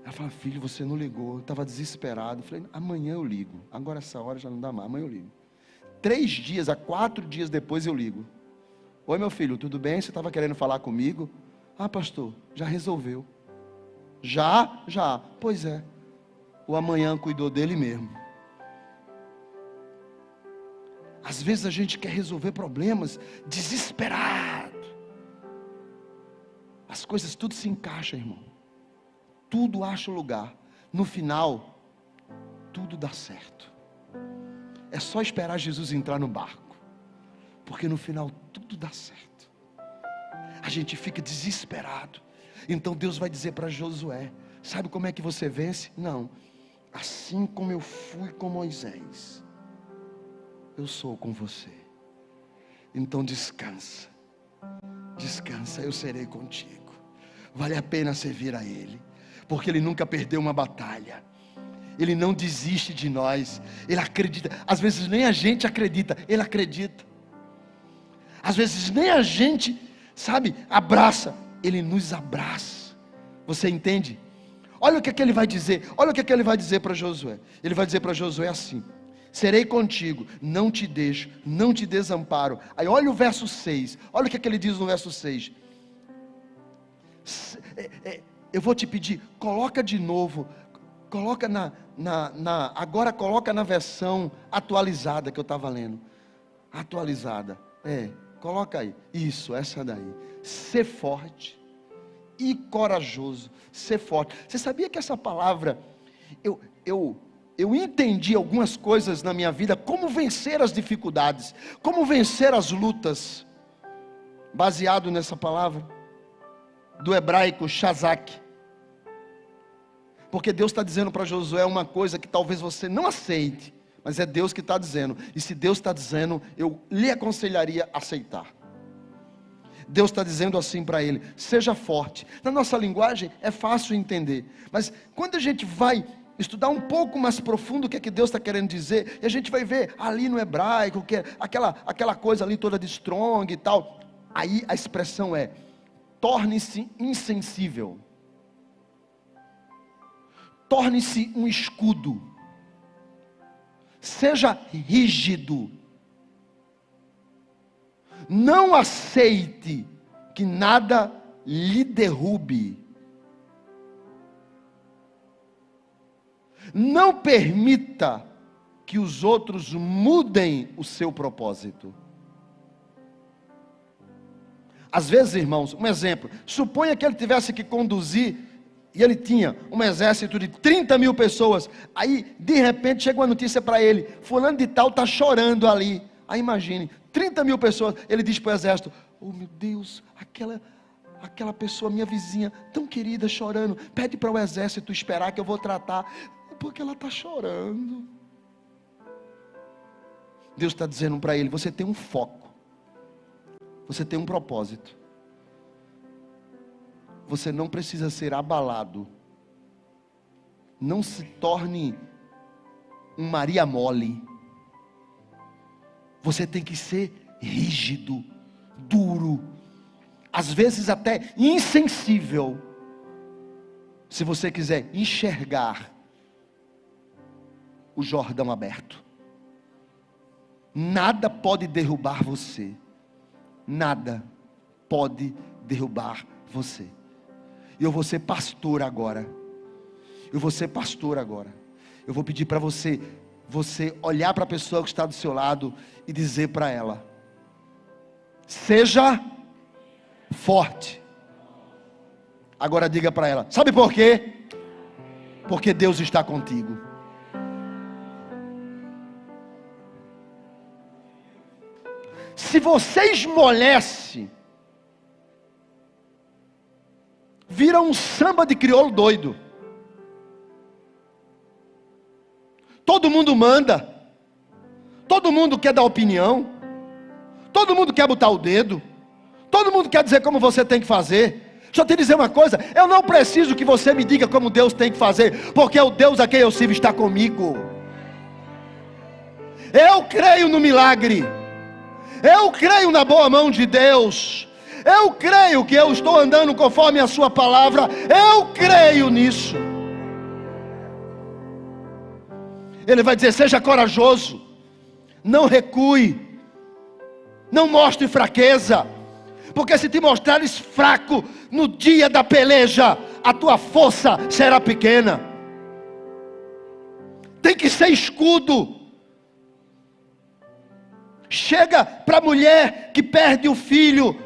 Ela fala: filho, você não ligou. Eu estava desesperado. Eu falei: amanhã eu ligo. Agora essa hora já não dá mais, amanhã eu ligo. 3 dias, 4 dias depois eu ligo. Oi, meu filho, tudo bem? Você estava querendo falar comigo? Ah, pastor, já resolveu. Já? Pois é. O amanhã cuidou dele mesmo. Às vezes a gente quer resolver problemas desesperado. As coisas tudo se encaixam, irmão. Tudo acha lugar. No final, tudo dá certo. É só esperar Jesus entrar no barco. Porque no final tudo dá certo. A gente fica desesperado. Então Deus vai dizer para Josué: sabe como é que você vence? Não. Assim como eu fui com Moisés, eu sou com você. Então descansa. Descansa, eu serei contigo. Vale a pena servir a Ele. Porque Ele nunca perdeu uma batalha. Ele não desiste de nós. Ele acredita. Às vezes nem a gente acredita. Ele acredita. Às vezes nem a gente, sabe, abraça. Ele nos abraça. Você entende? Olha o que é que Ele vai dizer. Olha o que é que Ele vai dizer para Josué. Ele vai dizer para Josué assim: serei contigo, não te deixo, não te desamparo. Aí olha o verso 6. Olha o que é que Ele diz no verso 6. Eu vou te pedir, coloca de novo. Coloca agora coloca na versão atualizada que eu estava lendo. Atualizada. Coloca aí. Isso, essa daí. Ser forte e corajoso. Ser forte. Você sabia que essa palavra, eu entendi algumas coisas na minha vida, como vencer as dificuldades, como vencer as lutas, baseado nessa palavra, do hebraico shazak. Porque Deus está dizendo para Josué uma coisa que talvez você não aceite, mas é Deus que está dizendo. E se Deus está dizendo, eu lhe aconselharia a aceitar. Deus está dizendo assim para ele: seja forte. Na nossa linguagem é fácil entender, mas quando a gente vai estudar um pouco mais profundo o que é que Deus está querendo dizer, e a gente vai ver ali no hebraico, que é aquela coisa ali toda de strong e tal, aí a expressão é: torne-se insensível. Torne-se um escudo. Seja rígido. Não aceite que nada lhe derrube. Não permita que os outros mudem o seu propósito. Às vezes, irmãos, um exemplo. Suponha que ele tivesse que conduzir, e ele tinha um exército de 30 mil pessoas. Aí, de repente, chega uma notícia para ele: fulano de tal está chorando ali. Aí imagine, 30 mil pessoas. Ele diz para o exército: oh meu Deus, aquela pessoa, minha vizinha, tão querida, chorando. Pede para o exército esperar que eu vou tratar, porque ela está chorando. Deus está dizendo para ele: você tem um foco, você tem um propósito. Você não precisa ser abalado. Não se torne um Maria mole. Você tem que ser rígido, duro, às vezes até insensível, se você quiser enxergar o Jordão aberto. Nada pode derrubar você. Nada pode derrubar você. E eu vou ser pastor agora. Eu vou ser pastor agora. Eu vou pedir para você olhar para a pessoa que está do seu lado e dizer para ela: seja forte. Agora diga para ela: sabe por quê? Porque Deus está contigo. Se você esmolece, vira um samba de crioulo doido. Todo mundo manda. Todo mundo quer dar opinião. Todo mundo quer botar o dedo. Todo mundo quer dizer como você tem que fazer. Deixa eu te dizer uma coisa: eu não preciso que você me diga como Deus tem que fazer, porque o Deus a quem eu sirvo está comigo. Eu creio no milagre. Eu creio na boa mão de Deus. Eu creio que eu estou andando conforme a sua palavra. Eu creio nisso. Ele vai dizer: seja corajoso, não recue, não mostre fraqueza, porque se te mostrares fraco no dia da peleja, a tua força será pequena. Tem que ser escudo. Chega para a mulher que perde o filho,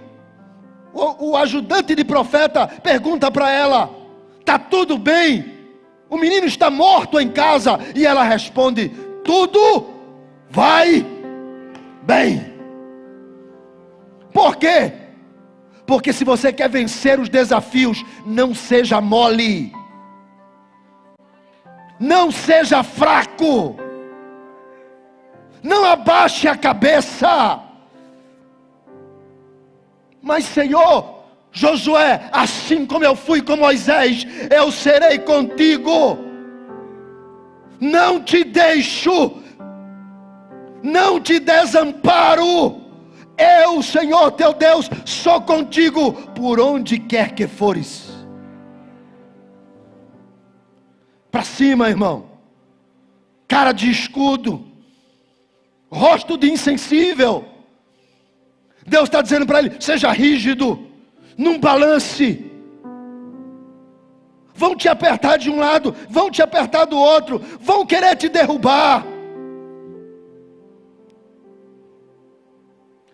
o ajudante de profeta pergunta para ela: está tudo bem? O menino está morto em casa. E ela responde: tudo vai bem. Por quê? Porque se você quer vencer os desafios, não seja mole, não seja fraco, não abaixe a cabeça. Mas Senhor, Josué, assim como eu fui com Moisés, eu serei contigo. Não te deixo, não te desamparo. Eu, Senhor teu Deus, sou contigo por onde quer que fores. Para cima, irmão. Cara de escudo, rosto de insensível. Deus está dizendo para ele: seja rígido, não balance. Vão te apertar de um lado, vão te apertar do outro, vão querer te derrubar.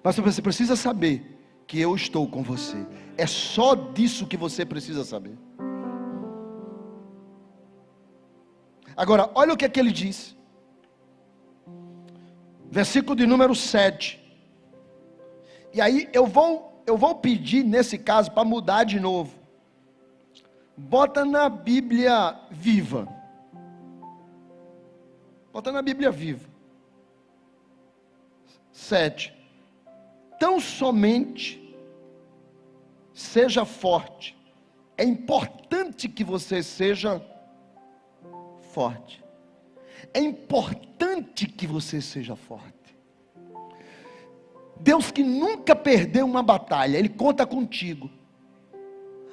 Mas você precisa saber que eu estou com você. É só disso que você precisa saber. Agora, olha o que é que ele diz. Versículo de número 7. E aí eu vou pedir nesse caso para mudar de novo. Bota na Bíblia Viva. Bota na Bíblia Viva. 7. Tão somente seja forte. É importante que você seja forte. É importante que você seja forte. Deus que nunca perdeu uma batalha, Ele conta contigo.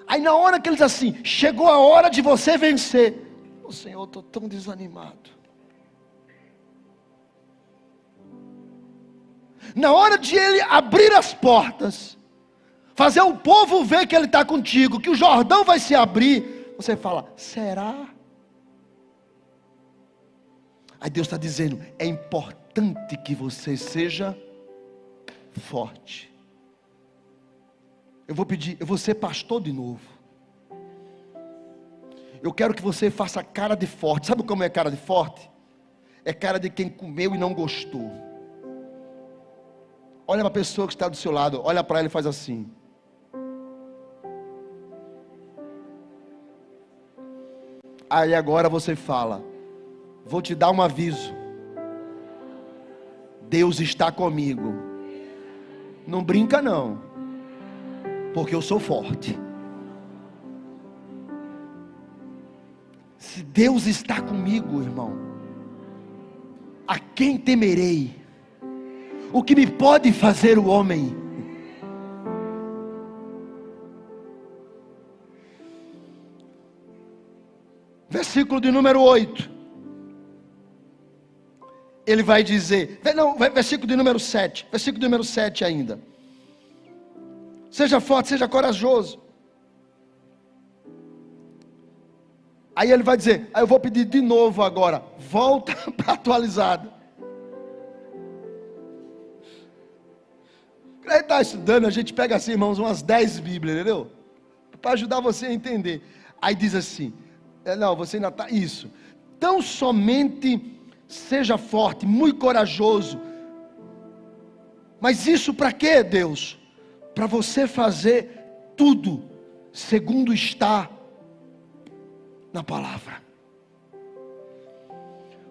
Aí na hora que Ele diz assim: chegou a hora de você vencer. Oh, Senhor, eu estou tão desanimado. Na hora de Ele abrir as portas, fazer o povo ver que Ele está contigo, que o Jordão vai se abrir, você fala: será? Aí Deus está dizendo: é importante que você seja forte. Eu vou pedir, eu vou ser pastor de novo. Eu quero que você faça cara de forte. Sabe como é cara de forte? É cara de quem comeu e não gostou. Olha para a pessoa que está do seu lado, olha para ela e faz assim. Aí agora você fala: vou te dar um aviso. Deus está comigo. Não brinca não, porque eu sou forte. Se Deus está comigo, irmão, a quem temerei? O que me pode fazer o homem? Versículo de número 8. Ele vai dizer, não, versículo de número 7. Versículo de número 7 ainda. Seja forte, seja corajoso. Aí ele vai dizer, eu vou pedir de novo agora. Volta para a atualizada. Quando a gente está estudando, a gente pega assim, irmãos, umas 10 Bíblias, entendeu? Para ajudar você a entender. Aí diz assim, não, você ainda está, isso. Tão somente seja forte, muito corajoso. Mas isso para quê, Deus? Para você fazer tudo segundo está na palavra.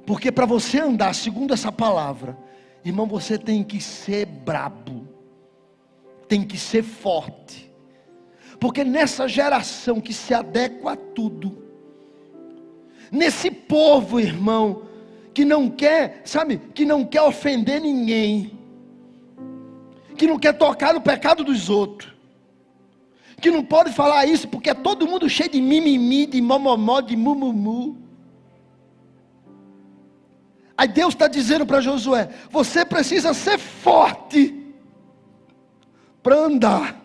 Porque para você andar segundo essa palavra, irmão, você tem que ser brabo, tem que ser forte. Porque nessa geração que se adequa a tudo, nesse povo, irmão, que não quer, sabe, que não quer ofender ninguém, que não quer tocar no pecado dos outros, que não pode falar isso porque é todo mundo cheio de mimimi, de momomó, de mumumu. Aí Deus está dizendo para Josué: você precisa ser forte para andar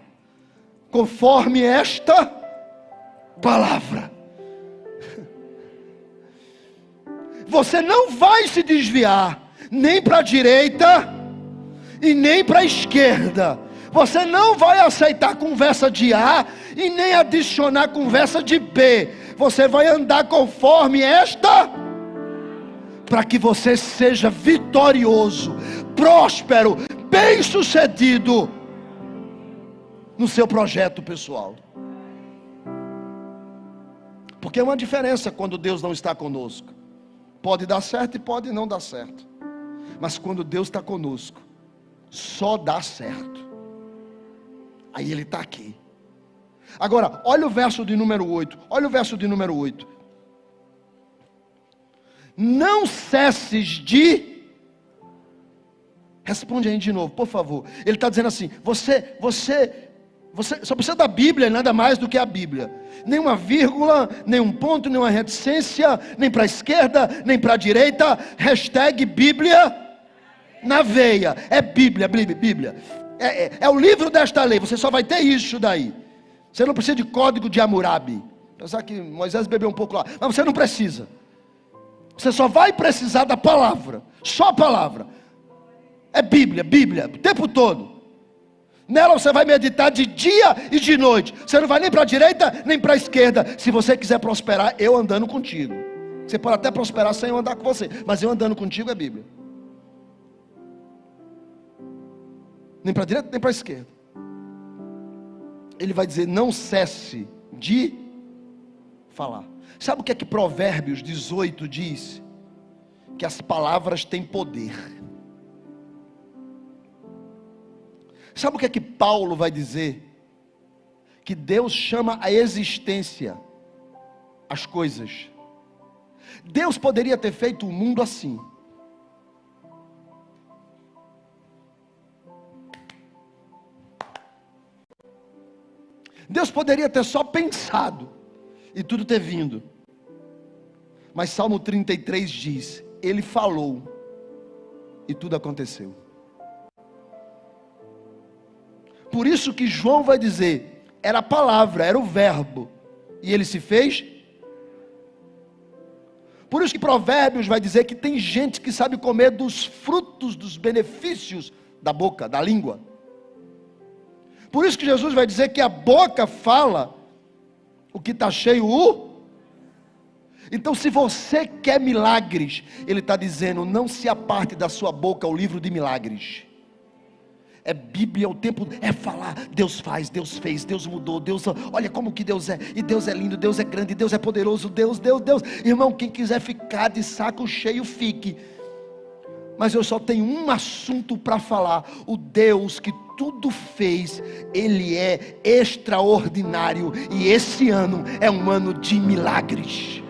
conforme esta palavra. Você não vai se desviar nem para a direita e nem para a esquerda. Você não vai aceitar conversa de A e nem adicionar conversa de B. Você vai andar conforme esta, para que você seja vitorioso, próspero, bem-sucedido no seu projeto pessoal. Porque é uma diferença quando Deus não está conosco. Pode dar certo e pode não dar certo. Mas quando Deus está conosco, só dá certo. Aí Ele está aqui. Agora, olha o verso de número 8. Olha o verso de número 8. Não cesses de... Responde aí de novo, por favor. Ele está dizendo assim: você só precisa da Bíblia, nada mais do que a Bíblia. Nem uma vírgula, nem um ponto, nem uma reticência, nem para a esquerda, nem para a direita. Hashtag Bíblia na veia. É Bíblia, Bíblia. É o livro desta lei. Você só vai ter isso daí. Você não precisa de código de Hammurabi. Pensar que Moisés bebeu um pouco lá. Mas você não precisa. Você só vai precisar da palavra. Só a palavra. É Bíblia, o tempo todo. Nela você vai meditar de dia e de noite. Você não vai nem para a direita, nem para a esquerda. Se você quiser prosperar, eu andando contigo. Você pode até prosperar sem eu andar com você, mas eu andando contigo é Bíblia. Nem para a direita, nem para a esquerda. Ele vai dizer: não cesse de falar. Sabe o que é que Provérbios 18 diz? Que as palavras têm poder. Sabe o que é que Paulo vai dizer? Que Deus chama a existência as coisas. Deus poderia ter feito o mundo assim. Deus poderia ter só pensado e tudo ter vindo. Mas Salmo 33 diz: Ele falou e tudo aconteceu. Por isso que João vai dizer: era a palavra, era o verbo, e ele se fez. Por isso que Provérbios vai dizer que tem gente que sabe comer dos frutos, dos benefícios da boca, da língua. Por isso que Jesus vai dizer que a boca fala o que está cheio. Então, se você quer milagres, Ele está dizendo: não se aparte da sua boca o livro de milagres. É Bíblia o tempo, é falar: Deus faz, Deus fez, Deus mudou, Deus, olha como que Deus é, e Deus é lindo, Deus é grande, Deus é poderoso, Deus. Irmão, quem quiser ficar de saco cheio, fique. Mas eu só tenho um assunto para falar: o Deus que tudo fez, Ele é extraordinário, e esse ano é um ano de milagres.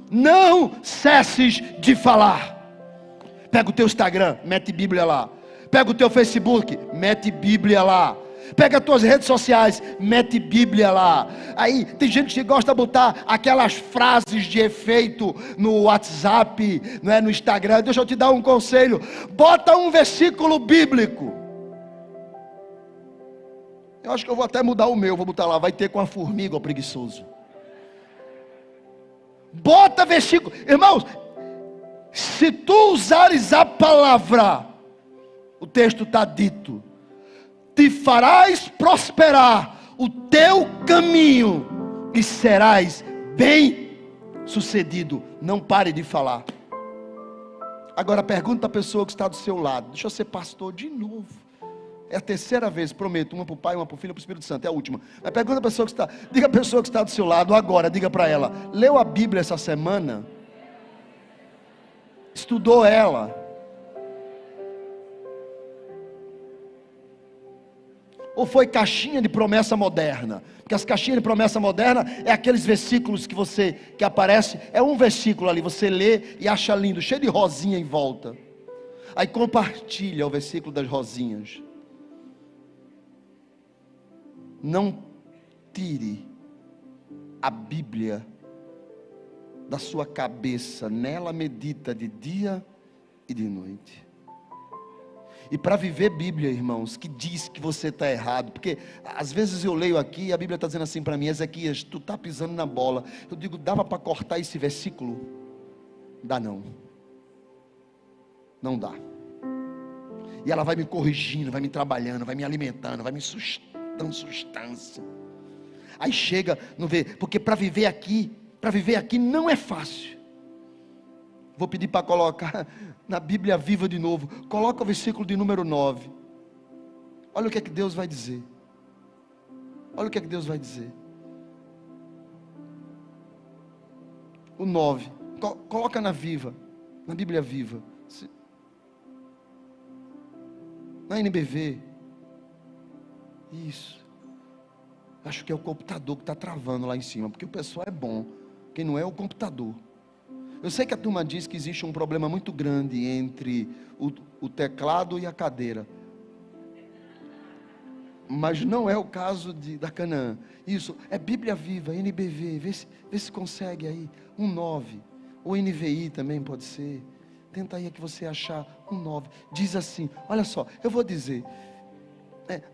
Não cesses de falar. Pega o teu Instagram, mete Bíblia lá. Pega o teu Facebook, mete Bíblia lá. Pega as tuas redes sociais, mete Bíblia lá. Aí tem gente que gosta de botar aquelas frases de efeito no WhatsApp, não é, no Instagram. Deixa eu te dar um conselho: bota um versículo bíblico. Eu acho que eu vou até mudar o meu, vou botar lá: vai ter com a formiga, ó preguiçoso. Bota versículo. Irmãos, se tu usares a palavra, o texto está dito: te farás prosperar o teu caminho e serás bem sucedido. Não pare de falar. Agora pergunta a pessoa que está do seu lado. Deixa eu ser pastor de novo. É a terceira vez, prometo. Uma para o Pai, uma para o Filho e para o Espírito Santo. É a última. Mas pergunta a pessoa que está. Diga a pessoa que está do seu lado agora. Diga para ela: leu a Bíblia essa semana? Estudou ela? Ou foi caixinha de promessa moderna? Porque as caixinhas de promessa moderna é aqueles versículos que aparece, é um versículo ali, você lê e acha lindo, cheio de rosinha em volta. Aí compartilha o versículo das rosinhas. Não tire a Bíblia da sua cabeça, nela medita de dia e de noite. E para viver Bíblia, irmãos, que diz que você está errado, porque às vezes eu leio aqui e a Bíblia está dizendo assim para mim: Ezequias, tu está pisando na bola. Eu digo, dava para cortar esse versículo? Dá não. Não dá. E ela vai me corrigindo, vai me trabalhando, vai me alimentando, vai me dando substância. Aí chega, não vê, porque para viver aqui não é fácil. Vou pedir para colocar na Bíblia Viva de novo. Coloca o versículo de número 9. Olha o que é que Deus vai dizer. Olha o que é que Deus vai dizer. O 9. Coloca na Viva. Na Bíblia Viva. Na NBV. Isso. Acho que é o computador que está travando lá em cima. Porque o pessoal é bom. Quem não é o computador. Eu sei que a turma diz que existe um problema muito grande entre o teclado e a cadeira. Mas não é o caso da Canaã. Isso, é Bíblia Viva, NBV. Vê se consegue aí. 1:9. Ou NVI também pode ser. Tenta aí que você achar 1:9. Diz assim, olha só, eu vou dizer.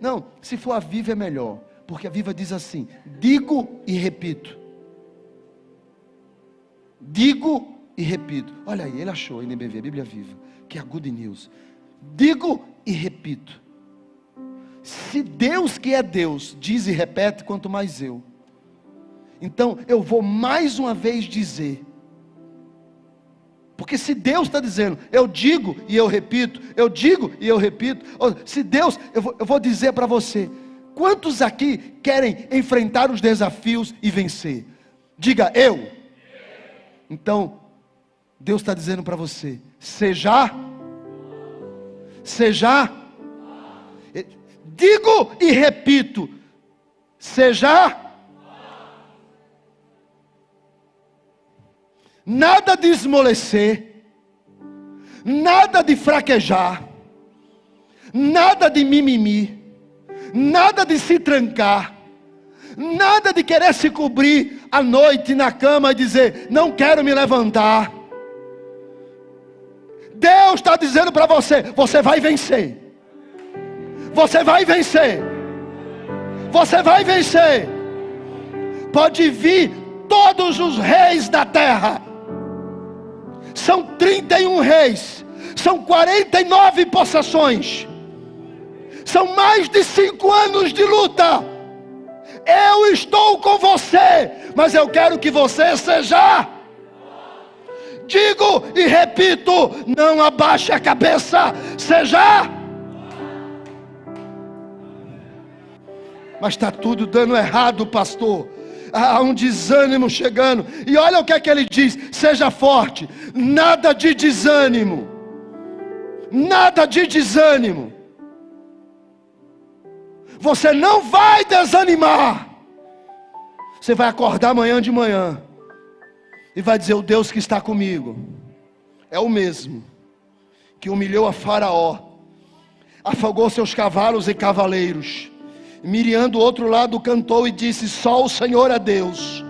Não, se for a Viva é melhor. Porque a Viva diz assim: digo e repito. Digo e repito. Olha aí, ele achou a NBV, a Bíblia Viva, que é a Good News. Digo e repito. Se Deus, que é Deus, diz e repete, quanto mais eu. Então eu vou mais uma vez dizer. Porque se Deus está dizendo, eu digo e eu repito, eu digo e eu repito. Se Deus, eu vou dizer para você: quantos aqui querem enfrentar os desafios e vencer? Diga, eu. Então Deus está dizendo para você: seja, digo e repito, seja, nada de esmorecer, nada de fraquejar, nada de mimimi, nada de se trancar, nada de querer se cobrir à noite na cama e dizer, não quero me levantar. Deus está dizendo para você, você vai vencer. Você vai vencer. Você vai vencer. Pode vir todos os reis da terra. São 31 reis. São 49 possessões. São mais de 5 anos de luta. Eu estou com você, mas eu quero que você seja. Digo e repito, não abaixe a cabeça, seja. Mas está tudo dando errado, pastor. Há um desânimo chegando. E olha o que é que ele diz: seja forte. Nada de desânimo. Nada de desânimo. Você não vai desanimar. Você vai acordar amanhã de manhã e vai dizer: o Deus que está comigo é o mesmo que humilhou a Faraó, afogou seus cavalos e cavaleiros. Miriam do outro lado cantou e disse: só o Senhor é Deus.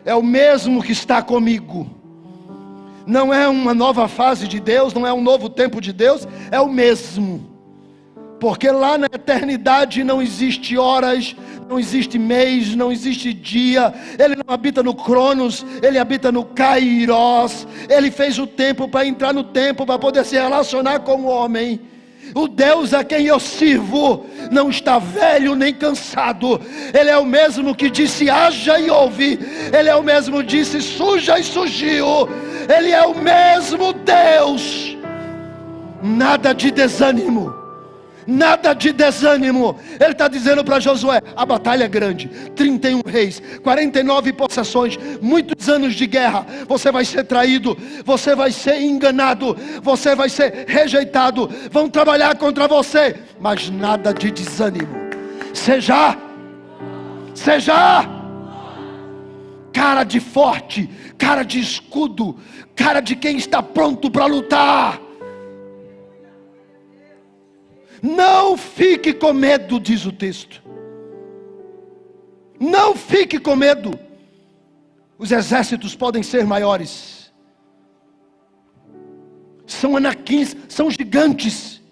É o mesmo que está comigo. Não é uma nova fase de Deus, não é um novo tempo de Deus, é o mesmo. Porque lá na eternidade não existe horas, não existe mês, não existe dia. Ele não habita no Cronos, ele habita no Kairos. Ele fez o tempo para entrar no tempo, para poder se relacionar com o homem. O Deus a quem eu sirvo não está velho nem cansado. Ele é o mesmo que disse haja e houve. Ele é o mesmo que disse suja e surgiu. Ele é o mesmo Deus. Nada de desânimo. Nada de desânimo. Ele está dizendo para Josué: a batalha é grande, 31 reis, 49 possessões, muitos anos de guerra. Você vai ser traído, você vai ser enganado, você vai ser rejeitado, vão trabalhar contra você, mas nada de desânimo. Seja cara de forte, cara de escudo, cara de quem está pronto para lutar. Não fique com medo, diz o texto. Não fique com medo. Os exércitos podem ser maiores. São anaquins, são gigantes.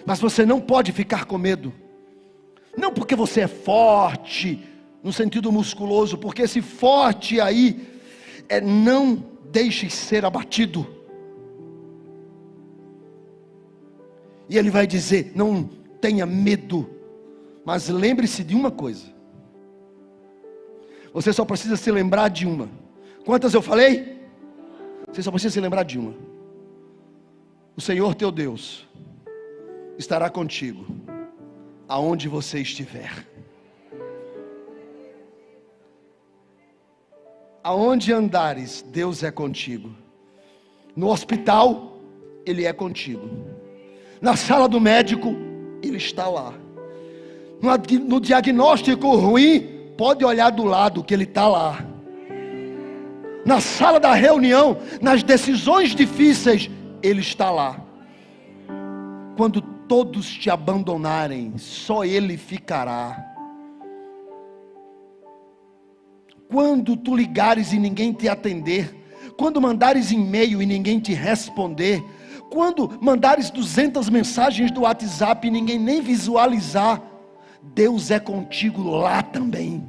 Mas você não pode ficar com medo. Não porque você é forte, no sentido musculoso, porque esse forte aí é não deixe ser abatido. E ele vai dizer, não tenha medo, mas lembre-se de uma coisa. Você só precisa se lembrar de uma. Quantas eu falei? Você só precisa se lembrar de uma. O Senhor teu Deus estará contigo aonde você estiver. Aonde andares, Deus é contigo. No hospital, Ele é contigo. Na sala do médico, Ele está lá. No diagnóstico ruim, pode olhar do lado que Ele está lá. Na sala da reunião, nas decisões difíceis, Ele está lá. Quando todos te abandonarem, só Ele ficará. Quando tu ligares e ninguém te atender, quando mandares e-mail e ninguém te responder, quando mandares 200 mensagens do WhatsApp e ninguém nem visualizar, Deus é contigo lá também.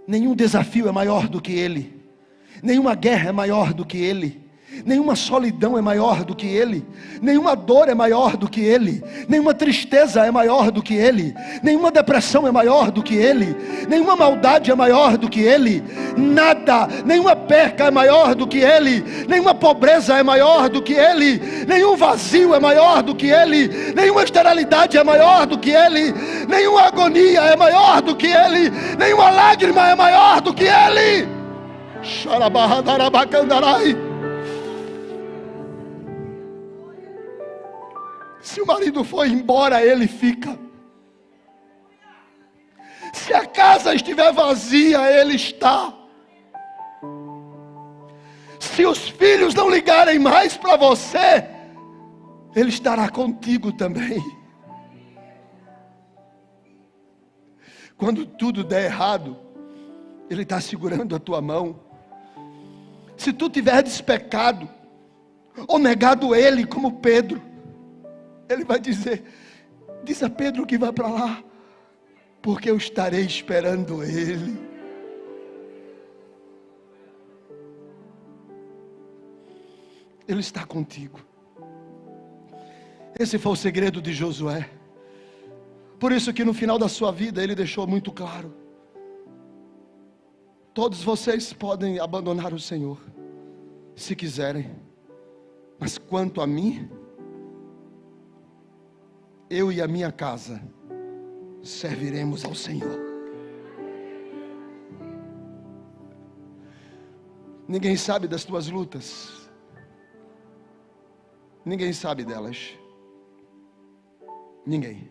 Nenhum desafio é maior do que Ele, nenhuma guerra é maior do que Ele, nenhuma solidão é maior do que Ele, nenhuma dor é maior do que Ele, nenhuma tristeza é maior do que Ele, nenhuma depressão é maior do que Ele, nenhuma maldade é maior do que Ele, nada, nenhuma perca é maior do que Ele, nenhuma pobreza é maior do que Ele, nenhum vazio é maior do que Ele, nenhuma esterilidade é maior do que Ele, nenhuma agonia é maior do que Ele, nenhuma lágrima é maior do que Ele. Xarabarradarabacandarai. Se o marido for embora, ele fica. Se a casa estiver vazia, ele está. Se os filhos não ligarem mais para você, ele estará contigo também. Quando tudo der errado, ele está segurando a tua mão. Se tu tiveres pecado, ou negado ele como Pedro, Ele vai dizer, diz a Pedro que vai para lá, porque eu estarei esperando ele. Ele está contigo. Esse foi o segredo de Josué. Por isso que no final da sua vida ele deixou muito claro: todos vocês podem abandonar o Senhor, se quiserem, mas quanto a mim, eu e a minha casa serviremos ao Senhor. Ninguém sabe das tuas lutas, ninguém sabe delas, ninguém.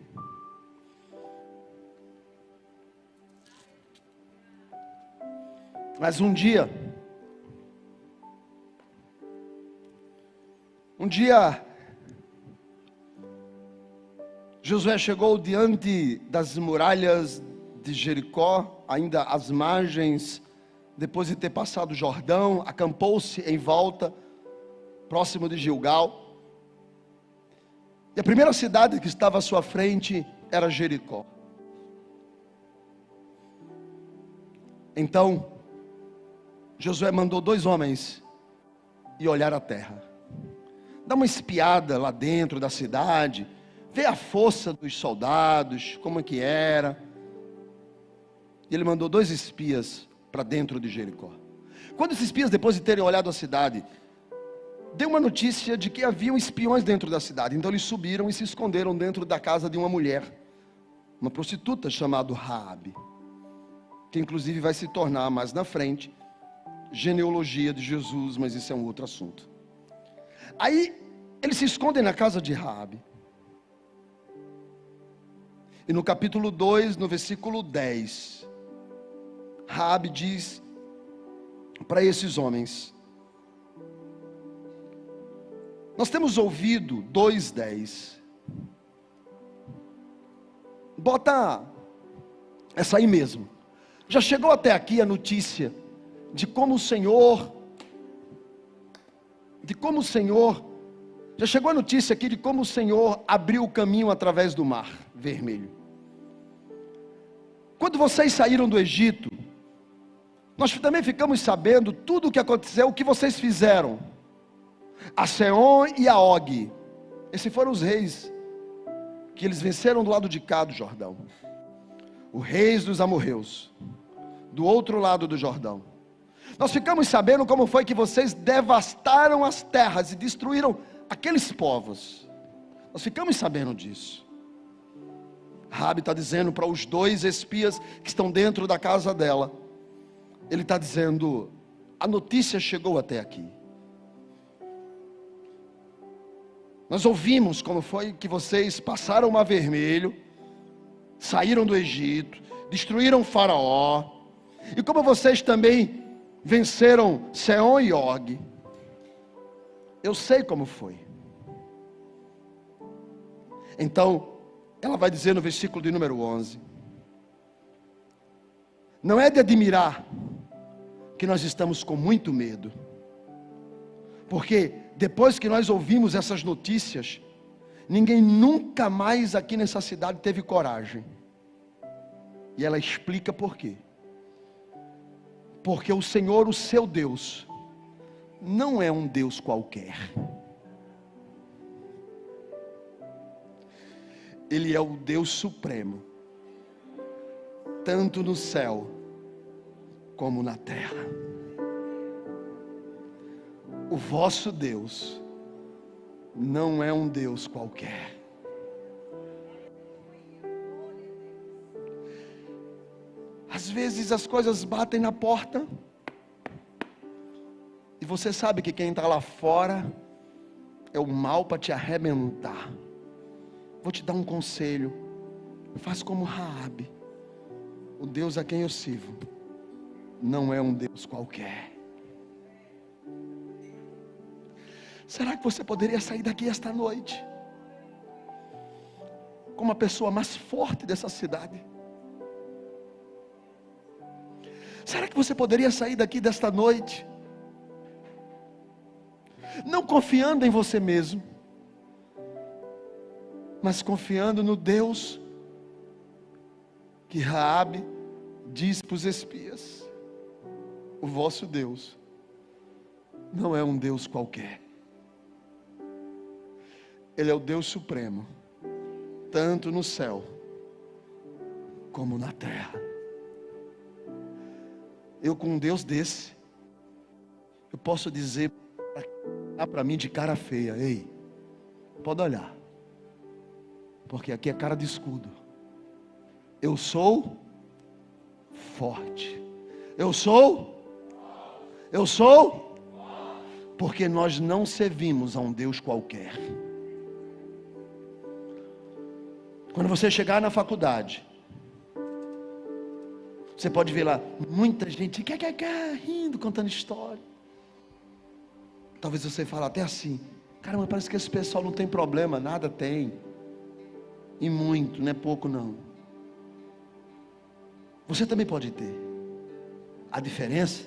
Mas um dia Josué chegou diante das muralhas de Jericó, ainda às margens, depois de ter passado o Jordão, acampou-se em volta, próximo de Gilgal. E a primeira cidade que estava à sua frente era Jericó. Então, Josué mandou 2 homens ir olhar a terra. Dá uma espiada lá dentro da cidade, ver a força dos soldados, como é que era. E ele mandou 2 espias para dentro de Jericó. Quando esses espias, depois de terem olhado a cidade, deu uma notícia de que haviam espiões dentro da cidade. Então eles subiram e se esconderam dentro da casa de uma mulher, uma prostituta chamada Raabe, que inclusive vai se tornar mais na frente genealogia de Jesus, mas isso é um outro assunto. Aí eles se escondem na casa de Raabe. E no capítulo 2, no versículo 10, Raabe diz para esses homens: nós temos ouvido 2:10. Bota Essa aí mesmo. Já chegou até aqui a notícia de como o Senhor, já chegou a notícia aqui de como o Senhor abriu o caminho através do Mar Vermelho. Quando vocês saíram do Egito, nós também ficamos sabendo tudo o que aconteceu, o que vocês fizeram. A Seom e a Og, esses foram os reis que eles venceram do lado de cá do Jordão. Os reis dos amorreus, do outro lado do Jordão. Nós ficamos sabendo como foi que vocês devastaram as terras e destruíram aqueles povos. Nós ficamos sabendo disso. Raabe está dizendo para os 2 espias que estão dentro da casa dela. Ele está dizendo: a notícia chegou até aqui. Nós ouvimos como foi que vocês passaram o Mar Vermelho, saíram do Egito, destruíram Faraó, e como vocês também venceram Seom e Og. Eu sei como foi. Então, ela vai dizer no versículo de número 11: não é de admirar que nós estamos com muito medo, porque depois que nós ouvimos essas notícias, ninguém nunca mais aqui nessa cidade teve coragem. E ela explica por quê. Porque o Senhor, o seu Deus, não é um Deus qualquer. Ele é o Deus supremo, tanto no céu como na terra. O vosso Deus não é um Deus qualquer. Às vezes as coisas batem na porta, e você sabe que quem está lá fora é o mal para te arrebentar. Vou te dar um conselho: faz como Raabe. O Deus a quem eu sirvo não é um Deus qualquer. Será que você poderia sair daqui esta noite como a pessoa mais forte dessa cidade? Será que você poderia sair daqui desta noite não confiando em você mesmo, mas confiando no Deus que Raabe diz para os espias: o vosso Deus não é um Deus qualquer. Ele é o Deus supremo, tanto no céu como na terra. Eu, com um Deus desse, eu posso dizer para mim de cara feia: ei, pode olhar, porque aqui é cara de escudo. Eu sou forte. Eu sou, porque nós não servimos a um Deus qualquer. Quando você chegar na faculdade, você pode ver lá muita gente rindo, contando história. Talvez você fale até assim: caramba, parece que esse pessoal não tem problema. Nada tem. E muito, não é pouco não. Você também pode ter. A diferença: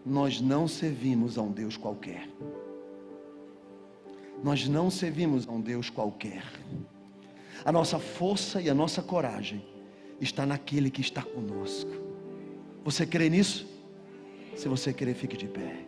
nós não servimos a um Deus qualquer. Nós não servimos a um Deus qualquer. A nossa força e a nossa coragem está naquele que está conosco. Você crê nisso? Se você crer, fique de pé.